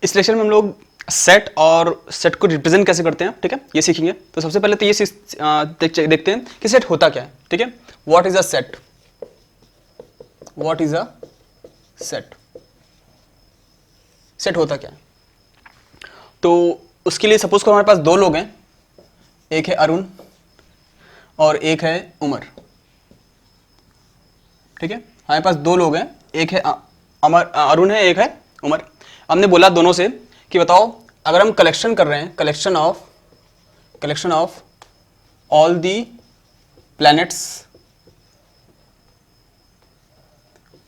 इस लेक्चर में हम लोग सेट और सेट को रिप्रेजेंट कैसे करते हैं, ठीक है, ये सीखेंगे। तो सबसे पहले तो ये देखते हैं कि सेट होता क्या है, ठीक है। What is a set, what is a set, set होता क्या है। तो उसके लिए सपोज करो हमारे पास दो लोग हैं, एक है अरुण और एक है उमर, ठीक है। हमारे पास दो लोग हैं, एक है अरुण है, एक है उमर। हमने बोला दोनों से कि बताओ अगर हम कलेक्शन कर रहे हैं, collection of all the planets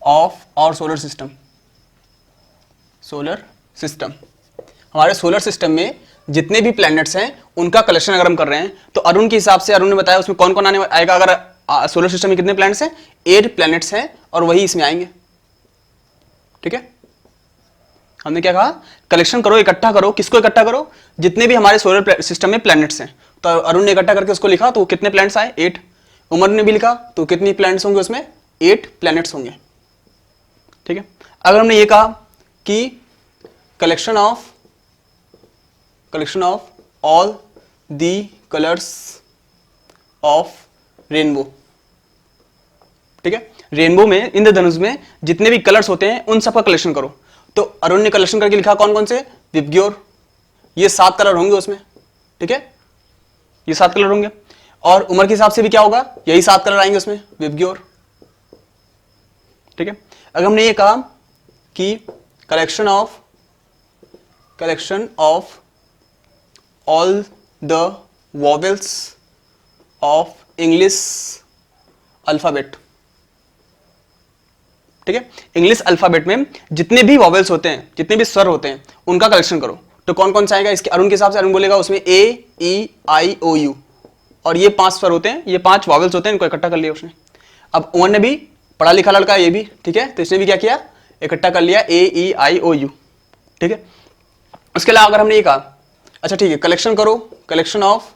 of our solar system, हमारे सोलर सिस्टम में जितने भी प्लैनेट्स हैं उनका कलेक्शन अगर हम कर रहे हैं, तो अरुण के हिसाब से, अरुण ने बताया उसमें कौन कौन आएगा। अगर सोलर सिस्टम में कितने प्लैनेट्स हैं, 8 प्लैनेट्स हैं और वही इसमें आएंगे, ठीक है। हमने क्या कहा, कलेक्शन करो, इकट्ठा करो। किसको इकट्ठा करो, जितने भी हमारे सोलर सिस्टम में प्लैनेट्स हैं। तो अरुण ने इकट्ठा करके उसको लिखा, तो कितने प्लैनेट्स आए, 8। उमर ने भी लिखा, तो कितनी प्लैनेट्स होंगे उसमें, 8 प्लैनेट्स होंगे, ठीक है। अगर हमने ये कहा कि collection of all the colours of rainbow, ठीक है। रेनबो में, इंद्रधनुष में जितने भी कलर्स होते हैं उन सबका कलेक्शन करो। तो अरुण ने कलेक्शन करके लिखा कौन कौन से, विबग्योर, ये 7 कलर होंगे उसमें, ठीक है, ये 7 कलर होंगे। और उमर के हिसाब से भी क्या होगा, यही 7 कलर आएंगे उसमें, विबग्योर, ठीक है। अगर हमने ये कहा कि collection of all the vowels of English alphabet, ठीक है। इंग्लिश अल्फाबेट में जितने भी वॉवेल्स होते हैं, जितने भी स्वर होते हैं, उनका कलेक्शन करो। तो कौन कौन सा आएगा, इसके अरुण के हिसाब से अरुण बोलेगा उसमें ए, ई, आई, ओ, यू, और ये 5 स्वर होते हैं, ये 5 वॉवेल्स होते हैं, इनको इकट्ठा कर लिया उसने। अब उमर ने भी, पढ़ा लिखा लड़का ये भी, ठीक है, तो इसने भी क्या किया, इकट्ठा कर लिया ए, ई, आई, ओ, यू, ठीक है। उसके अलावा अगर हमने ये कहा, अच्छा ठीक है, कलेक्शन करो, collection of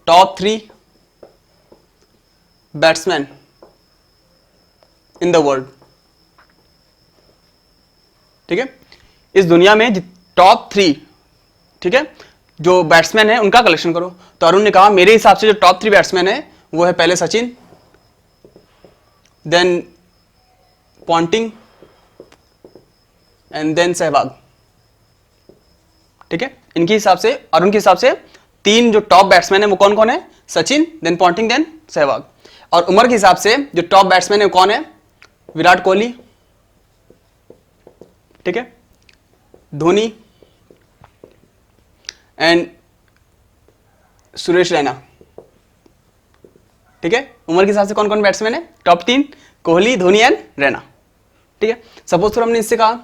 top 3 batsman in the world, ठीक है। इस दुनिया में टॉप 3, ठीक है, जो बैट्समैन है उनका कलेक्शन करो। तो अरुण ने कहा मेरे हिसाब से जो टॉप 3 बैट्समैन है वो है पहले Sachin, then Ponting and then Sehwag, ठीक है। इनके हिसाब से, अरुण के हिसाब से 3 जो टॉप बैट्समैन है वो कौन कौन है, Sachin, then Ponting, then Sehwag. और उमर के हिसाब से जो टॉप बैट्समैन है कौन है, विराट कोहली, ठीक है, धोनी एंड सुरेश रैना, ठीक है। उमर के हिसाब से कौन कौन बैट्समैन है, टॉप 3, कोहली, धोनी एंड रैना, ठीक है। सपोज फिर हमने इससे कहा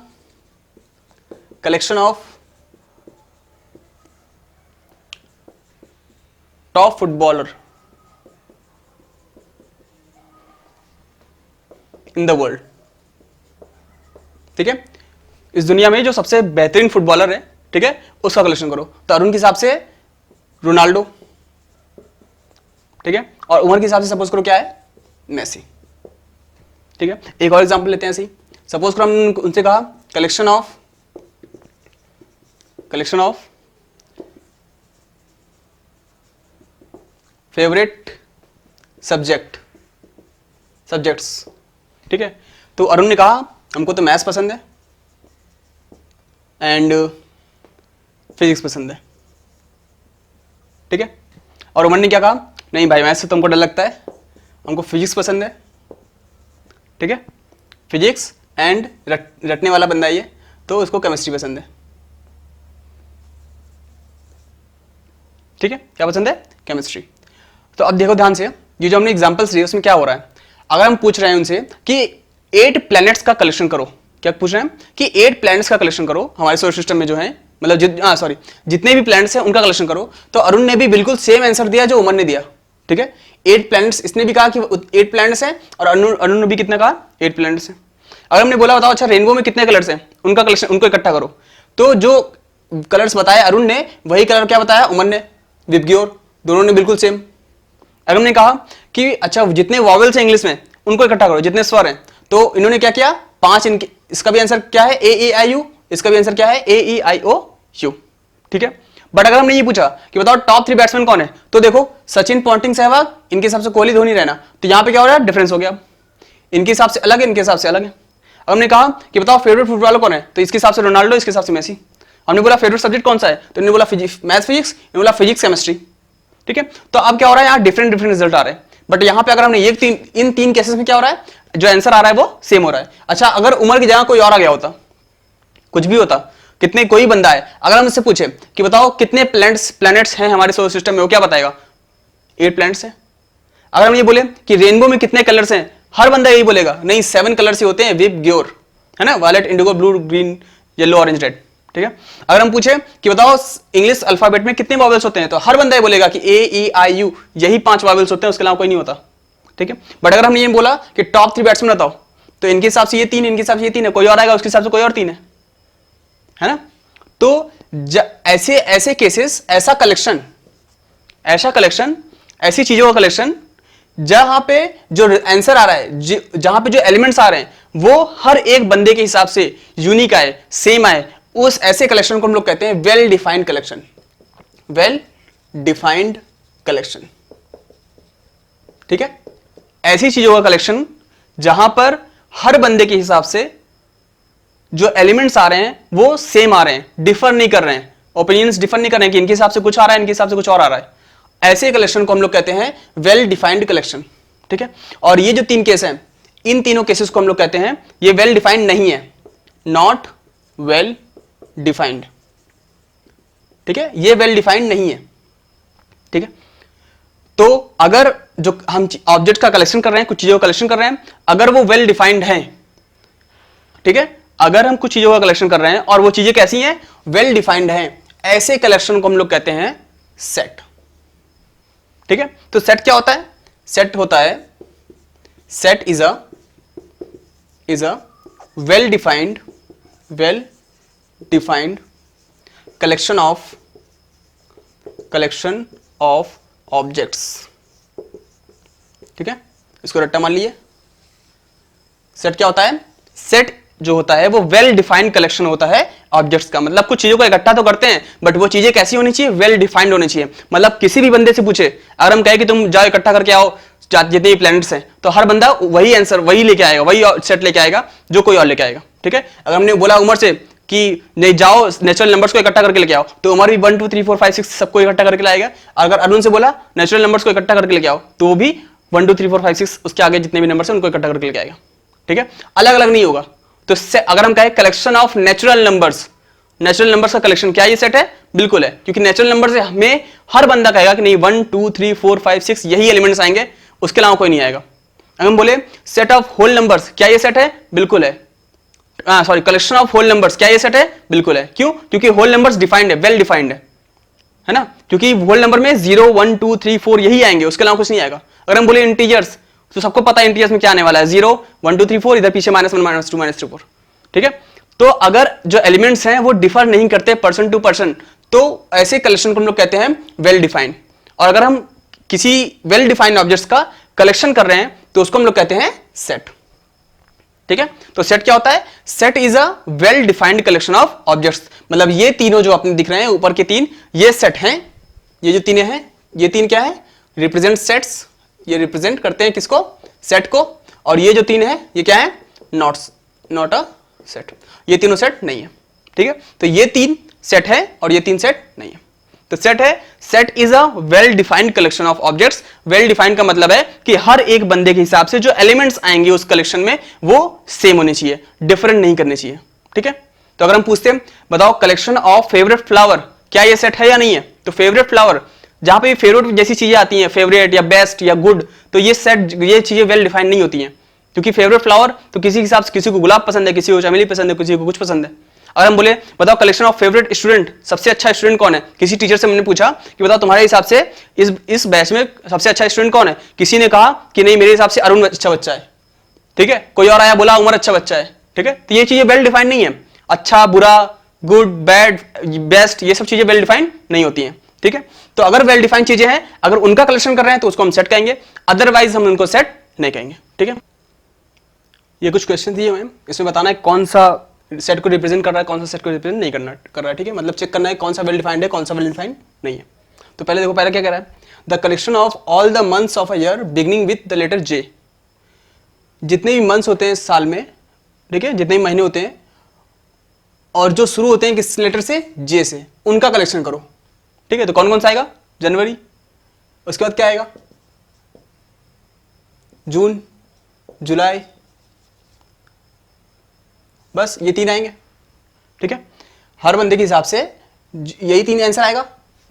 collection of top footballer in the world, ठीक है। इस दुनिया में जो सबसे बेहतरीन फुटबॉलर है, ठीक है, उसका कलेक्शन करो। तो अरुण के हिसाब से रोनाल्डो, ठीक है, और उमर के हिसाब से सपोज करो क्या है, मेसी, ठीक है। एक और एग्जांपल लेते हैं ऐसे ही। सपोज करो हमने उनसे कहा कलेक्शन ऑफ फेवरेट सब्जेक्ट्स, ठीक है। तो अरुण ने कहा हमको तो मैथ्स पसंद है एंड फिजिक्स पसंद है, ठीक है। और उमर ने क्या कहा, नहीं भाई मैथ्स से तो हमको डर लगता है, हमको फिजिक्स पसंद है, ठीक है, फिजिक्स एंड रटने वाला बंदा है ये, तो उसको केमिस्ट्री पसंद है, ठीक है। क्या पसंद है, केमिस्ट्री। तो अब देखो ध्यान से, ये जो हमने एग्जांपल्स लिए उसमें क्या हो रहा है, अगर हम पूछ रहे हैं उनसे कि 8 प्लैनेट्स का कलेक्शन करो, क्या पूछ रहे हैं कि 8 प्लैनेट्स का कलेक्शन करो हमारे सोलर सिस्टम में जो है, मतलब जितने भी प्लैनेट्स हैं उनका कलेक्शन करो। तो अरुण ने भी बिल्कुल सेम आंसर दिया जो उमर ने दिया, ठीक है। 8 प्लैनेट्स, इसने भी कहा कि 8 प्लैनेट्स हैं, और अरुण ने भी कितना कहा, 8 प्लैनेट्स हैं। अगर हमने बोला बताओ अच्छा रेनबो में कितने कलर्स हैं, उनका कलेक्शन, उनको इकट्ठा करो। तो जो कलर्स बताए अरुण ने, वही कलर क्या बताया उमर ने, विबग्योर, दोनों ने बिल्कुल सेम। अगर हमने कहा कि अच्छा जितने वॉवेल्स हैं इंग्लिश में उनको इकट्ठा करो, जितने स्वर हैं, तो इन्होंने क्या किया, 5 इनके, इसका भी आंसर क्या है, ए, ई, आई, यू, इसका भी आंसर क्या है, AEIOU, ठीक है। बट अगर हमने ये पूछा कि बताओ टॉप 3 बैट्समैन कौन है, तो देखो सचिन, पॉन्टिंग, सहवाग, इनके हिसाब से कोहली, धोनी, रैना, तो यहां पे क्या हो रहा है, डिफरेंस हो गया, इनके हिसाब से अलग है, इनके हिसाब से अलग है। अब हमने कहा कि बताओ फेवरेट फुटबॉलर कौन है, तो इसके हिसाब से रोनाल्डो, इसके हिसाब से मेसी। हमने बोला फेवरेट सब्जेक्ट कौन सा है, तो इन्होंने बोला मैथ फिजिक्स, इन्होंने बोला फिजिक्स केमिस्ट्री, ठीक है। तो अब क्या हो रहा है, यहाँ डिफरेंट रिजल्ट आ रहे हैं। बट यहाँ पे अगर हमने इन तीन केसेस में क्या हो रहा है, जो आंसर आ रहा है वो सेम हो रहा है। अच्छा, अगर उमर की जगह कोई और आ गया होता, कुछ भी होता, कितने, कोई बंदा है, अगर हम इससे पूछे कि बताओ कितने प्लैनेट्स हैं हमारे सोलर सिस्टम में, वो क्या बताएगा, 8 प्लैनेट्स हैं। अगर हम ये बोले कि रेनबो में कितने कलर्स हैं, हर बंदा यही बोलेगा नहीं 7 कलर्स ही होते हैं, विप ग्योर, है ना, violet, indigo, blue, green, yellow, orange, red, ठीक है। अगर हम पूछे कि बताओ इंग्लिश अल्फाबेट में कितने वॉवेल्स होते हैं, तो हर बंदा ये बोलेगा कि AEIU, यही 5 वॉवेल्स होते हैं, उसके अलावा कोई नहीं होता, ठीक है। बट अगर हमने ये बोला कि टॉप 3 बैट्समैन बताओ, तो इनके हिसाब से ये 3, इनके हिसाब से ये 3 है, कोई और आएगा उसके हिसाब से कोई और 3 है ना। तो ऐसे केसेस, ऐसा कलेक्शन, ऐसी चीजों का कलेक्शन जहां पे जो आंसर आ रहा है, जहां पे जो एलिमेंट्स आ रहे हैं वो हर एक बंदे के हिसाब से यूनिक आए, सेम आए, उस ऐसे कलेक्शन को हम लोग कहते हैं well defined collection, well defined collection, ठीक है। ऐसी चीजों का कलेक्शन जहां पर हर बंदे के हिसाब से जो एलिमेंट्स आ रहे हैं वो सेम आ रहे हैं, डिफर नहीं कर रहे हैं, ओपिनियंस डिफर नहीं कर रहे हैं कि इनके हिसाब से कुछ आ रहा है, इनके हिसाब से कुछ और आ रहा है, ऐसे कलेक्शन को हम लोग कहते हैं वेल डिफाइंड कलेक्शन, ठीक है। और ये जो 3 केस हैं, इन तीनों केसेस को हम लोग कहते हैं ये वेल डिफाइंड नहीं है, नॉट वेल डिफाइंड, ठीक है, ये वेल डिफाइंड नहीं है, ठीक है। तो अगर जो हम ऑब्जेक्ट का कलेक्शन कर रहे हैं, कुछ चीजों का कलेक्शन कर रहे हैं, अगर वो वेल डिफाइंड है, ठीक है, अगर हम कुछ चीजों का कलेक्शन कर रहे हैं और वो चीजें कैसी हैं, वेल डिफाइंड हैं, ऐसे कलेक्शन को हम लोग कहते हैं सेट, ठीक है। तो सेट क्या होता है, सेट होता है, set is a well defined collection of objects, ठीक है, इसको रट्टा मान लिए। सेट क्या होता है, सेट जो होता है वो वेल डिफाइंड कलेक्शन होता है ऑब्जेक्ट्स का, मतलब कुछ चीजों को इकट्ठा तो करते हैं बट वो चीजें कैसी होनी चाहिए, वेल डिफाइंड होनी चाहिए। मतलब किसी भी बंदे से पूछे, अगर हम कहें कि तुम जाओ इकट्ठा करके आओ जितने भी प्लैनेट्स हैं, तो हर बंदा वही आंसर वही लेके आएगा, वही सेट लेके आएगा जो कोई और लेके आएगा, ठीक है। अगर हमने बोला उमर से कि नहीं जाओ नेचुरल नंबर्स को इकट्ठा करके लेके आओ, तो उमर भी 1 2 3 4 5 6 सबको इकट्ठा करके लाएगा। अगर अरुण से बोला नेचुरल नंबर्स को इकट्ठा करके लेके आओ, तो वो भी 1 2 3 4 5 6 उसके आगे जितने भी नंबर्स हैं उनको इकट्ठा करके लेके आएगा, ठीक है, अलग अलग नहीं होगा। तो अगर हम कहें कलेक्शन ऑफ नेचुरल नंबर्स का कलेक्शन, क्या ये सेट है, बिल्कुल है, क्योंकि नेचुरल नंबर से हमें हर बंदा कहेगा कि नहीं 1 2 3 4 5 6 यही एलिमेंट्स आएंगे, उसके अलावा कोई नहीं आएगा। अगर हम बोले सेट ऑफ होल नंबर्स, क्या ये सेट है, बिल्कुल है, sorry collection of whole numbers, क्या ये सेट है, बिल्कुल है। क्यों, क्योंकि होल नंबर्स डिफाइंड है, वेल डिफाइंड है ना, क्योंकि होल नंबर में 0 1 2 3 4 यही आएंगे, उसके अलावा कुछ नहीं आएगा। अगर हम बोले इंटीजर्स, तो सबको पता है इंटीजर्स में क्या आने वाला है, 0 1 2 3 4, इधर पीछे -1 -2 -3 4, ठीक है। तो अगर जो एलिमेंट्स हैं वो डिफर नहीं करते पर्सन टू पर्सन, तो ऐसे कलेक्शन को हम लोग कहते हैं वेल डिफाइंड। और अगर हम किसी वेल डिफाइंड ऑब्जेक्ट्स का कलेक्शन कर रहे हैं तो उसको हम लोग कहते हैं सेट, ठीक है। तो सेट क्या होता है, set is a well defined collection of objects, मतलब ये तीनों जो आपने दिख रहे हैं ऊपर के 3, ये सेट हैं, ये जो 3 हैं, ये 3 क्या है, रिप्रेजेंट सेट्स, ये रिप्रेजेंट करते हैं किसको, सेट को। और ये जो 3 है ये क्या है, नॉट अ सेट, ये तीनों सेट नहीं है, ठीक है। तो ये 3 सेट है और ये 3 सेट नहीं है। तो सेट है, set is a well defined collection of objects. Well defined का मतलब है कि हर एक बंदे के हिसाब से जो एलिमेंट्स आएंगे उस कलेक्शन में वो सेम होने चाहिए, डिफरेंट नहीं करने चाहिए, ठीक है। तो अगर हम पूछते हैं बताओ कलेक्शन ऑफ फेवरेट फ्लावर, क्या ये सेट है या नहीं है, तो फेवरेट फ्लावर जहां पे फेवरेट जैसी चीजें आती हैं, फेवरेट या बेस्ट या गुड, तो ये सेट, ये चीजें वेल डिफाइंड नहीं होती हैं, क्योंकि फेवरेट फ्लावर तो किसी के हिसाब से, किसी को गुलाब पसंद है, किसी को चमेली पसंद है, किसी को कुछ पसंद है। अगर हम बोले बताओ कलेक्शन ऑफ फेवरेट स्टूडेंट, सबसे अच्छा स्टूडेंट कौन है, किसी टीचर से मैंने पूछा कि बताओ तुम्हारे हिसाब से इस बैच में सबसे अच्छा स्टूडेंट कौन है, किसी ने कहा कि नहीं मेरे हिसाब से अरुण अच्छा बच्चा है, ठीक है, कोई और आया बोला उमर अच्छा बच्चा है, ठीक है। तो ये चीजें वेल डिफाइंड नहीं है, अच्छा बुरा गुड बैड बेस्ट, ये सब चीजें वेल डिफाइंड नहीं होती हैं, ठीक है। तो अगर वेल डिफाइंड चीजें हैं, अगर उनका कलेक्शन कर रहे हैं तो उसको हम सेट कहेंगे, अदरवाइज हम उनको सेट नहीं कहेंगे, ठीक है। ये कुछ क्वेश्चन दिए हुए हैं, इसमें बताना है कौन सा सेट को रिप्रेजेंट कर रहा है, कौन सा सेट को रिप्रेजेंट नहीं करना कर रहा है, ठीक है। मतलब चेक करना है कौन सा वेल डिफाइंड है, कौन सा वेल डिफाइंड नहीं है। तो पहले देखो, पहले क्या कह रहा है, the collection of all the months of a year beginning with the letter J. जितने भी मंथ्स होते हैं साल में, ठीक है, जितने भी महीने होते हैं और जो शुरू होते हैं किस लेटर से, जे से, उनका कलेक्शन करो, ठीक है। तो कौन कौन सा आएगा, जनवरी, उसके बाद क्या आएगा, जून, जुलाई, बस ये 3 आएंगे, ठीक है। हर बंदे के हिसाब से यही 3 आंसर आएगा,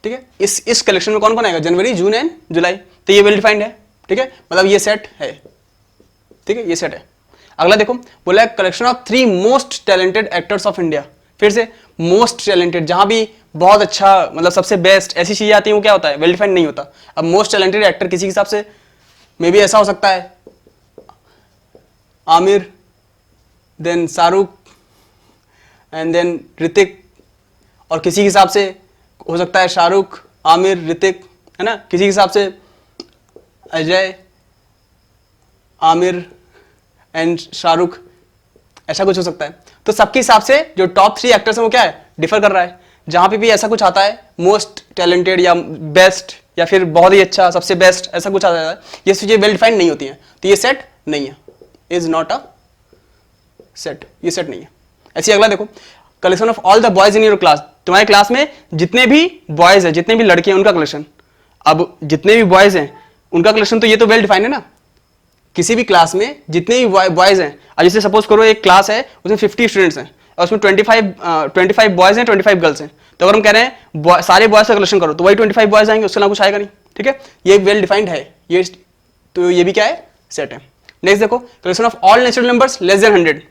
ठीक है। इस कलेक्शन में कौन कौन आएगा, जनवरी, जून एंड जुलाई। तो ये वेल डिफाइंड है, ठीक है, मतलब ये सेट है, ठीक है, ये सेट है। अगला देखो, बोला है collection of 3 most talented actors of India. फिर से मोस्ट टैलेंटेड, जहां भी बहुत अच्छा, मतलब सबसे बेस्ट ऐसी चीजें आती हैं, वो क्या होता है, वेल डिफाइंड नहीं होता। अब मोस्ट टैलेंटेड एक्टर किसी के हिसाब से मे भी ऐसा हो सकता है Aamir, then Shahrukh and then Hrithik, और किसी के हिसाब से हो सकता है शाहरुख, आमिर, ऋतिक, है ना। किसी के हिसाब से अजय, आमिर एंड शाहरुख, ऐसा कुछ हो सकता है। तो सबके हिसाब से जो टॉप 3 एक्टर्स हैं वो क्या है, डिफर कर रहा है। जहां पे भी ऐसा कुछ आता है, मोस्ट टैलेंटेड या बेस्ट या फिर बहुत ही अच्छा, सबसे बेस्ट, ऐसा कुछ आता है, ये चीजें वेल डिफाइंड नहीं होती हैं, तो ये सेट नहीं है, इज नॉट अ सेट, ये सेट नहीं है। ऐसे अगला देखो, collection of all the boys in your class. तुम्हारे क्लास में जितने भी बॉयज हैं, जितने भी लड़के हैं, उनका कलेक्शन। अब जितने भी बॉयज हैं उनका कलेक्शन, तो ये तो वेल डिफाइंड है ना। किसी भी क्लास में जितने भी बॉयज हैं, अब जैसे सपोज करो एक क्लास है, उसमें 50 स्टूडेंट्स हैं और उसमें 25 बॉयज हैं, 25 गर्ल्स हैं। तो अगर हम कह रहे हैं सारे बॉयज का कलेक्शन करो, तो वही 25 बॉयज आएंगे, उसके अलावा कुछ आएगा नहीं, ठीक है। ये वेल डिफाइंड है ये, तो ये भी क्या है, सेट है। नेक्स्ट देखो, collection of all natural numbers less than 100।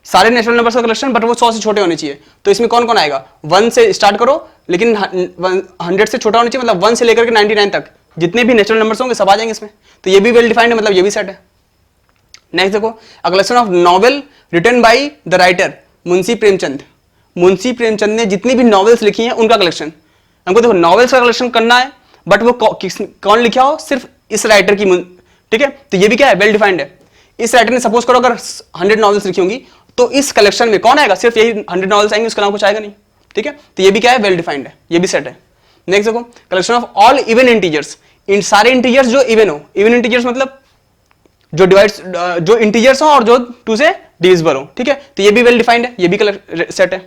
सारे नेचुरल नंबर्स का कलेक्शन, बट वो 100 से छोटे होने चाहिए। तो इसमें कौन कौन आएगा, 1 से स्टार्ट करो, लेकिन 100 से छोटा होना चाहिए, मतलब 1 से लेकर के 99 तक जितने भी नेचुरल नंबर्स होंगे सब आ जाएंगे इसमें। तो ये भी वेल डिफाइंड है, मतलब ये भी सेट है। नेक्स्ट देखो, a collection of novel written by the writer Munshi Premchand. Munshi Premchand ने जितनी भी नॉवेल्स लिखी हैं उनका कलेक्शन। हमको देखो नॉवेल्स का कलेक्शन करना है, बट वो कौन लिखा हो, सिर्फ इस राइटर की, ठीक है। तो ये भी क्या है, वेल डिफाइंड है। इस राइटर ने सपोज करो अगर 100 नॉवेल्स लिखी होंगी, तो इस कलेक्शन में कौन आएगा, सिर्फ यही 100 नॉवेल्स आएंगे, उसके अलावा कुछ आएगा नहीं, ठीक है। तो ये भी क्या है, वेल डिफाइंड है, ये भी सेट है। नेक्स्ट देखो, collection of all even integers. इन सारे इंटीजर्स जो इवन हो, इवन इंटीजर्स मतलब जो डिवाइड्स, जो इंटीजर्स हो और जो 2 से डिविजिबल हो, ठीक है। तो ये भी वेल डिफाइंड है, ये भी सेट है।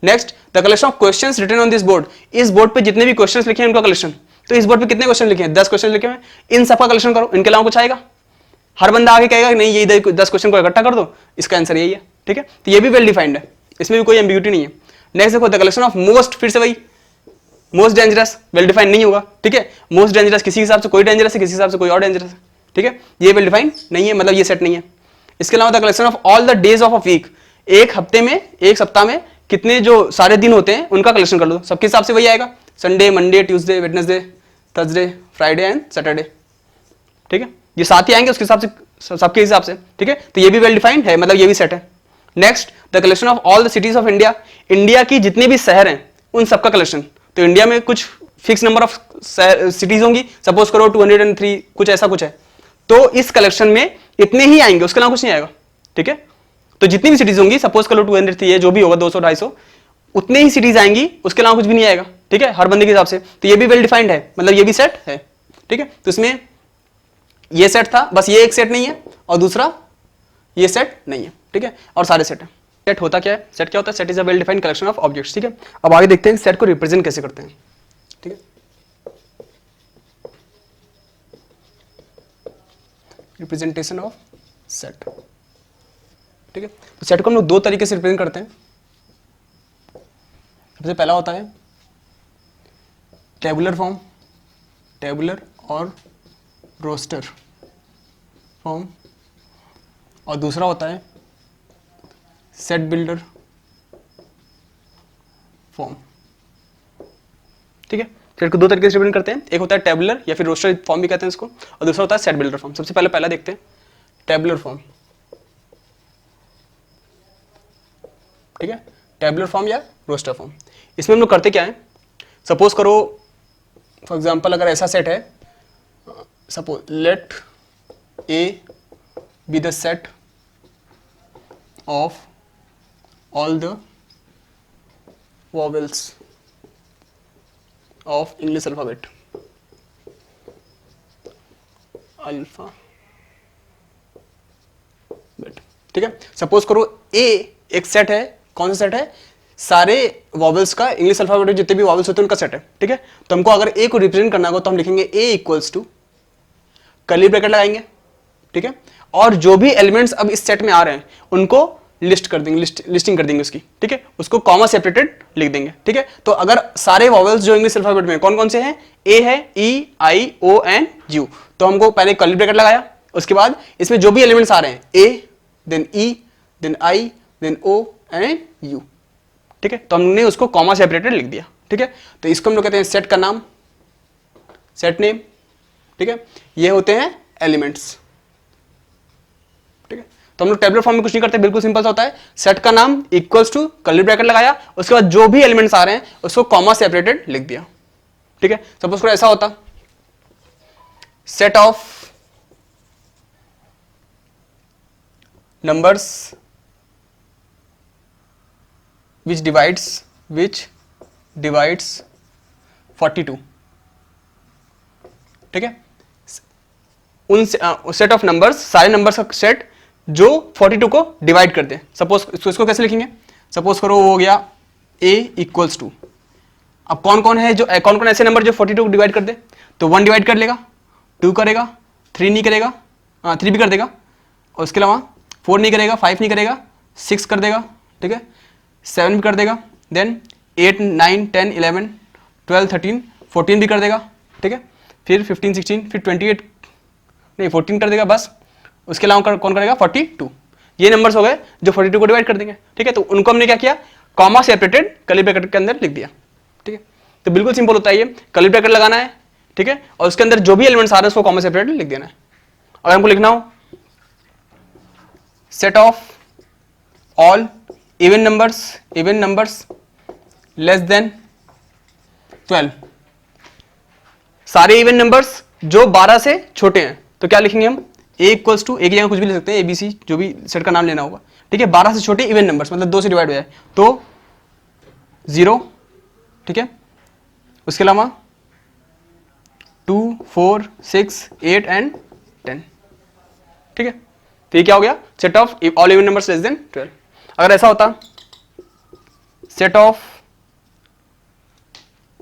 Next, the collection of questions written on this board. इस बोर्ड पे जितने भी क्वेश्चंस लिखे हैं उनका कलेक्शन। तो इस बोर्ड पे कितने क्वेश्चन लिखे हैं, 10 क्वेश्चन लिखे हैं, इन सबका कलेक्शन करो, इनके अलावा कुछ आएगा। हर बंदा आगे कहेगा नहीं ये 10 क्वेश्चन को इकट्ठा कर दो, इसका आंसर यही है, ठीक है। तो ये भी वेल डिफाइंड है, इसमें भी कोई एम्बिग्यूटी नहीं है। नेक्स्ट देखो, द कलेक्शन ऑफ मोस्ट, फिर से वही मोस्ट डेंजरस, वेल डिफाइंड नहीं होगा, ठीक है। मोस्ट डेंजरस किसी हिसाब से कोई डेंजरस है, किसी हिसाब से कोई और डेंजरस है, ठीक है। ये वेल डिफाइंड नहीं है, मतलब ये सेट नहीं है। इसके अलावा the collection of all the days of a week. एक हफ्ते में, एक सप्ताह में कितने जो सारे दिन होते हैं उनका कलेक्शन कर लो, सबके हिसाब से वही आएगा, Sunday, Monday, Tuesday, Wednesday, Thursday, Friday and Saturday, ठीक है। ये 7 ही आएंगे उसके हिसाब से, सबके हिसाब से, ठीक है। तो ये भी वेल डिफाइंड है, मतलब ये भी सेट है। Next, the collection of all the cities of India. India की जितने भी शहर हैं उन सबका कलेक्शन। तो इंडिया में कुछ फिक्स नंबर ऑफ सिटीज होंगी, सपोज करो 203, कुछ ऐसा कुछ है, तो इस कलेक्शन में इतने ही आएंगे, उसके अलावा कुछ नहीं आएगा, ठीक है। तो जितनी भी सिटीज होंगी, सपोज करो 203 है, जो भी होगा 200 250, उतने ही सिटीज आएंगी, उसके अलावा कुछ भी नहीं आएगा, ठीक है, हर बंदे के हिसाब से। तो ये भी वेल डिफाइंड है, मतलब ये भी सेट है, ठीक है। तो इसमें ये सेट था, बस ये एक सेट नहीं है और दूसरा ये सेट नहीं है, ठीक है, और सारे सेट है। सेट होता क्या है, सेट क्या होता है, set is a well defined collection of objects, ठीक है। अब आगे देखते हैं सेट को रिप्रेजेंट कैसे करते हैं, ठीक है। रिप्रेजेंटेशन ऑफ सेट, ठीक है। तो सेट को हम लोग 2 तरीके से रिप्रेजेंट करते हैं। सबसे पहला होता है टेबुलर फॉर्म, टेबुलर और रोस्टर फॉर्म, और दूसरा होता है सेट बिल्डर फॉर्म, ठीक है। सेट को 2 तरीके से रिप्रेजेंट करते हैं, एक होता है टेबुलर या फिर रोस्टर फॉर्म भी कहते हैं इसको, और दूसरा होता है सेट बिल्डर फॉर्म। सबसे पहले पहला देखते हैं टेबुलर फॉर्म, ठीक है। टेबुलर फॉर्म या रोस्टर फॉर्म, इसमें हम लोग करते क्या है, सपोज करो फॉर एग्जांपल अगर ऐसा सेट है, suppose let A be the set of all the vowels of English alphabet, alphabet. ठीक है, सपोज करो ए एक सेट है, कौन सा सेट है, सारे वॉवल्स का, इंग्लिश अल्फाबेट में जितने भी वॉवल्स होते हैं उनका सेट है। ठीक है, तो हमको अगर ए को रिप्रेजेंट करना होगा तो हम लिखेंगे ए इक्वल्स टू, कर्ली ब्रैकेट लगाएंगे। ठीक है, और जो भी एलिमेंट्स अब इस सेट में आ रहे हैं उनको लिस्ट कर देंगे, लिस्टिंग कर देंगे उसकी। ठीक है, उसको कॉमा सेपरेटेड लिख देंगे। ठीक है, तो अगर सारे वॉवल्स जो इंग्लिश अल्फाबेट में कौन कौन से हैं, ए है, ई, आई, ओ एंड यू, तो हमको पहले कर्ली ब्रैकेट लगाया, उसके बाद इसमें जो भी एलिमेंट्स आ रहे हैं, A then E then I then O and U. ठीक है, तो हमने उसको कॉमा सेपरेटेड लिख दिया। ठीक है, तो इसको हम लोग कहते हैं सेट का नाम, सेट नेम। ठीक है, ये होते हैं एलिमेंट्स। ठीक है, तो हम लोग टेबलर फॉर्म में कुछ नहीं करते, बिल्कुल सिंपल सा होता है, सेट का नाम इक्वल्स टू कर्ली ब्रैकेट लगाया, उसके बाद जो भी एलिमेंट्स आ रहे हैं उसको कॉमा सेपरेटेड लिख दिया। ठीक है, सपोज करो ऐसा होता, set of numbers which divides 42। ठीक है, उन सेट ऑफ नंबर्स, सारे नंबर्स का सेट जो 42 को डिवाइड कर दे। सपोज इसको कैसे लिखेंगे, सपोज करो वो हो गया a इक्वल्स टू, अब कौन कौन है जो, कौन कौन ऐसे नंबर जो 42 को डिवाइड कर दे, तो 1 डिवाइड कर लेगा, 2 करेगा, 3 नहीं करेगा, 3 भी कर देगा, और उसके अलावा 4 नहीं करेगा, 5 नहीं करेगा, 6 कर देगा। ठीक है, 7 भी कर देगा, देन 8, 9, 10, 11, 12, 13, 14 भी कर देगा। ठीक है, फिर 15, 16, फिर 28 नहीं 14 कर देगा बस, उसके अलावा कौन करेगा 42। ये नंबर्स हो गए जो 42 को डिवाइड कर देंगे। ठीक है, तो उनको हमने क्या किया, कॉमा सेपरेटेड कर्ली ब्रैकेट के अंदर लिख दिया। ठीक है, तो बिल्कुल सिंपल होता है ये, कर्ली ब्रैकेट लगाना है। ठीक है, और उसके अंदर जो भी एलिमेंट्स आ रहे हैं उसको कॉमा सेपरेटेड लिख देना है। अगर हमको लिखना हो set of all even numbers less than 12, सारे इवन नंबर्स जो 12 से छोटे हैं, तो क्या लिखेंगे हम, ए इक्वल्स टू, एक जगह कुछ भी लिख सकते हैं, ABC जो भी सेट का नाम लेना होगा। ठीक है, 12 से छोटे इवन नंबर्स मतलब 2 से डिवाइड हो जाए तो 0। ठीक है, उसके अलावा 2, 4, 6, 8 एंड 10। ठीक है, तो ये क्या हो गया, set of all even numbers less than 12। अगर ऐसा होता, set of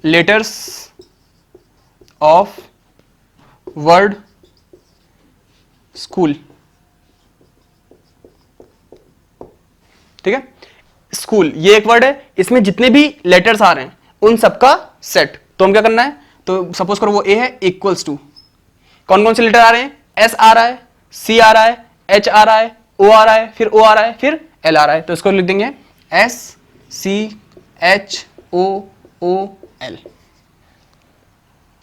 letters of word school. ठीक है, स्कूल ये एक वर्ड है, इसमें जितने भी लेटर्स आ रहे हैं उन सबका सेट, तो हम क्या करना है, तो सपोज करो वो ए है इक्वल्स टू, कौन कौन से लेटर आ रहे हैं, एस आ रहा है, सी आ रहा है, एच आ रहा है, ओ आ रहा है, फिर ओ आ रहा है, फिर एल आ रहा है, तो इसको लिख देंगे S C H O O L.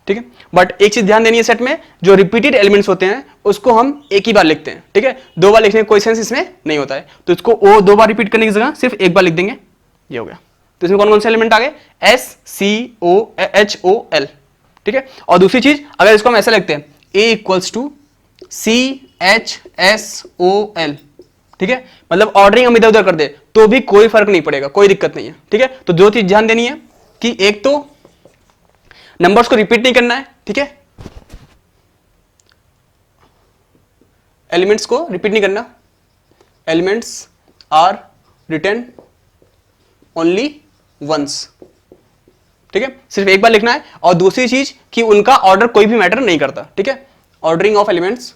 ठीक है, बट एक चीज ध्यान देनी है, सेट में जो रिपीटेड एलिमेंट्स होते हैं उसको हम एक ही बार लिखते हैं। ठीक है, 2 बार लिखने का कोई सेंस इसमें नहीं होता है, तो इसको ओ 2 बार रिपीट करने की जगह सिर्फ एक बार लिख देंगे, ये हो गया। तो इसमें कौन कौन से एलिमेंट आ गए, S C O H O L. ठीक है, और दूसरी चीज अगर इसको हम ऐसा लिखते हैं A equals to C H S O L, ठीक है, मतलब ऑर्डरिंग हम इधर उधर कर दे तो भी कोई फर्क नहीं पड़ेगा, कोई दिक्कत नहीं है। ठीक है, तो दो चीज ध्यान देनी है कि एक तो नंबर्स को रिपीट नहीं करना है, ठीक है, एलिमेंट्स को रिपीट नहीं करना, elements are written only once. ठीक है, सिर्फ एक बार लिखना है, और दूसरी चीज कि उनका ऑर्डर कोई भी मैटर नहीं करता। ठीक है, ordering of elements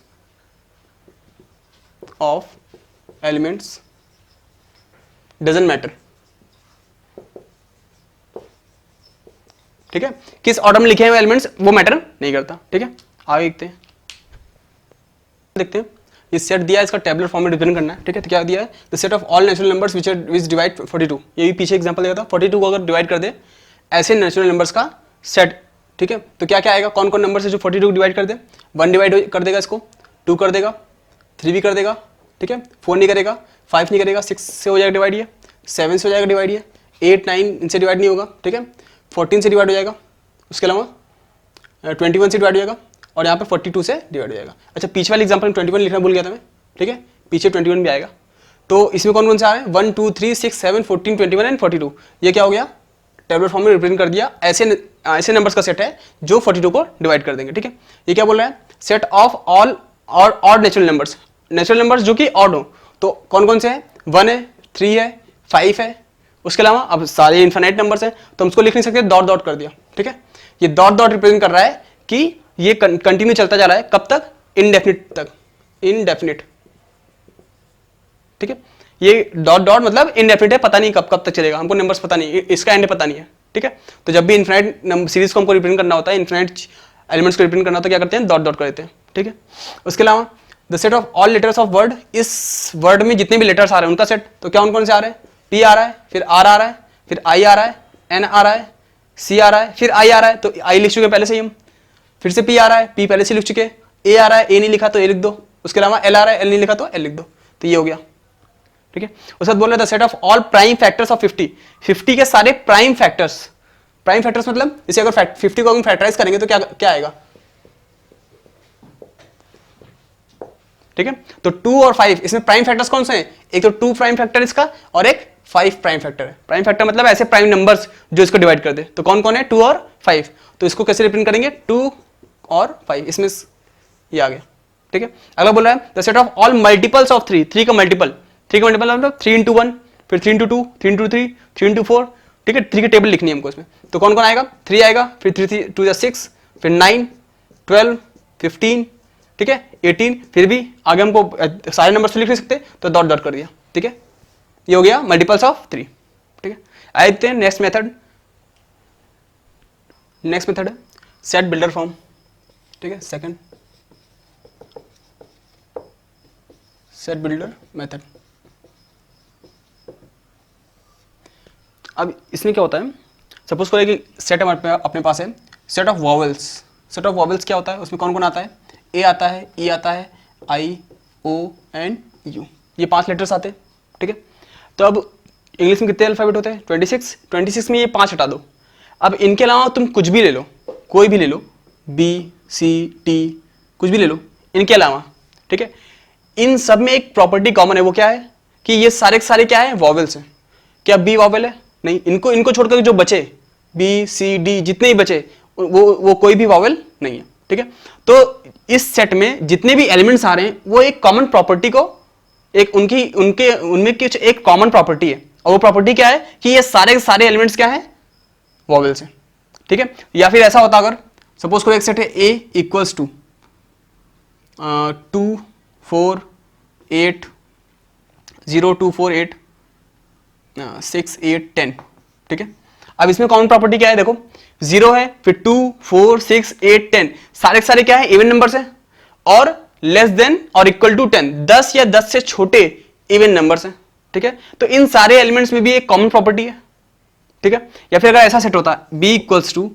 doesn't matter. ठीक है, किस ऑर्डर में लिखे हुए एलिमेंट्स वो मैटर नहीं करता। ठीक है, आगे देखते हैं ये सेट दिया है, इसका टेबुलर फॉर्म में रिप्रेजेंट करना है। ठीक है, तो क्या दिया है, the set of all natural numbers which divide 42। ये भी पीछे एग्जांपल दिया था, 42 को अगर डिवाइड कर दे ऐसे नेचुरल नंबर्स का सेट। ठीक है, तो क्या क्या आएगा, कौन कौन नंबर है जो 42 को डिवाइड कर दे, 1 डिवाइड कर देगा, इसको 2 कर देगा, 3 भी कर देगा, ठीक है, 4 नहीं करेगा, 5 नहीं करेगा, 6 से हो जाएगा डिवाइड, ये 7 से हो जाएगा डिवाइड, ये 8, 9 इनसे डिवाइड नहीं होगा। ठीक है, 14 से डिवाइड हो जाएगा, उसके अलावा 21 से डिवाइड हो जाएगा, और यहाँ पे 42 से डिवाइड हो जाएगा। अच्छा, पीछे वाले एग्जाम्पल में 21 लिखना भूल गया था मैं। ठीक है, पीछे 21 भी आएगा। तो इसमें कौन कौन से आ रहे हैं 1 2 3 6 7 14 21 एंड 42, ये क्या हो गया टेबुलर फॉर्म में रिप्रेजेंट कर दिया। ऐसे नंबर्स का सेट है जो 42 को डिवाइड कर देंगे, ठीक है। ये क्या बोल रहा है सेट ऑफ ऑल और ऑड नेचुरल नंबर्स जो कि ऑड हो, तो कौन कौन से हैं 1 है 3 है 5 है, उसके अलावा अब सारे इनफाइनाइट नंबर्स हैं तो हम उसको लिख नहीं सकते, डॉट डॉट कर दिया, ठीक है। ये डॉट डॉट रिप्रेजेंट कर रहा है कि ये कंटिन्यू चलता जा रहा है, कब तक इनडेफिनिट, ठीक है। ये डॉट डॉट मतलब इनडेफिनिट है, पता नहीं कब कब तक चलेगा, हमको नंबर्स पता नहीं, इसका एंड पता नहीं है, ठीक है। तो जब भी इनफाइनाइट सीरीज को हमको रिप्रेजेंट करना होता है, इनफाइनाइट एलिमेंट्स को रिप्रेजेंट करना होता है, क्या करते हैं डॉट डॉट कर देते हैं, ठीक है। उसके अलावा the set of all letters of word, इस वर्ड में जितने भी लेटर्स आ रहे हैं उनका सेट, तो क्या कौन से आ रहे हैं पी आ रहा है, फिर आर आ रहा है, फिर आई आ रहा है, एन आ रहा है, सी आ रहा है, फिर आई आ रहा है, तो आई लिख चुके पहले से ही हम, फिर से पी आ रहा है, पी पहले से लिख चुके, ए आ रहा है, ए नहीं लिखा तो ए लिख दो, उसके अलावा एल आ रहा है, एल नहीं लिखा तो एल लिख दो, तो ये हो गया, ठीक है। उसके बाद बोल रहे the set of all prime factors of 50 के सारे प्राइम फैक्टर्स मतलब जैसे अगर 50 को हम फैक्टराइज करेंगे तो क्या आएगा, ठीक है। तो 2 और 5 इसमें प्राइम फैक्टर्स कौन से हैं, एक तो 2 प्राइम फैक्टर इसका और एक 5 प्राइम फैक्टर है। प्राइम फैक्टर मतलब ऐसे प्राइम नंबर्स जो इसको डिवाइड कर दे, तो कौन कौन है 2 और 5, तो इसको कैसे रिप्रेजेंट करेंगे 2 और 5, इसमें ये आ गया, ठीक है। अगला बोल रहा है the set of all multiples of 3 का मल्टीपल मतलब 3 into 1, फिर 3 into 2, 3 into 3, 3 into 4, ठीक है। 3 की टेबल लिखनी है हमको इसमें, तो कौन कौन आएगा 3 आएगा, फिर 3 2 6, फिर 9 12 15, ठीक है 18, फिर भी आगे हमको सारे नंबर्स तो लिख नहीं सकते तो डॉट डॉट कर दिया, ठीक है। ये हो गया मल्टीपल्स ऑफ 3, ठीक है। आते हैं नेक्स्ट मेथड है सेट बिल्डर फॉर्म, ठीक है। Second set builder method. अब इसमें क्या होता है, सपोज करें कि सेट अपने पास है सेट ऑफ वॉवेल्स क्या होता है, उसमें कौन कौन आता है ए आता है, ई आता है, आई, ओ एंड यू, ये 5 लेटर्स आते हैं, ठीक है। तो अब इंग्लिश में कितने अल्फाबेट होते हैं 26 में ये 5 हटा दो। अब इनके अलावा तुम कुछ भी ले लो, कोई भी ले लो, बी सी टी कुछ भी ले लो इनके अलावा, ठीक है। इन सब में एक प्रॉपर्टी कॉमन है, वो क्या है कि ये सारे के सारे क्या है वॉवेल्स हैं। क्या बी वॉवेल है, नहीं, इनको छोड़कर जो बचे बी सी डी जितने ही बचे वो कोई भी वॉवेल नहीं है, ठीक है। तो इस सेट में जितने भी एलिमेंट्स आ रहे हैं वो एक कॉमन प्रॉपर्टी को एक उनमें कुछ एक कॉमन प्रॉपर्टी है, और वो प्रॉपर्टी क्या है कि ये सारे के सारे एलिमेंट्स क्या है वॉवेल्स हैं, ठीक है। या फिर ऐसा होता अगर सपोज करो एक सेट है ए इक्वल्स टू 2 4 8 0 2 4 8 6 8 10, ठीक है। अब इसमें कॉमन प्रॉपर्टी क्या है, देखो 0 है, फिर 2 4 6 8 10 सारे के सारे क्या है इवन नंबर्स हैं, और लेस देन और इक्वल टू 10 या 10 से छोटे इवन नंबर्स हैं, ठीक है। तो इन सारे एलिमेंट्स में भी एक कॉमन प्रॉपर्टी है, ठीक है। या फिर अगर ऐसा सेट होता b इक्वल्स टू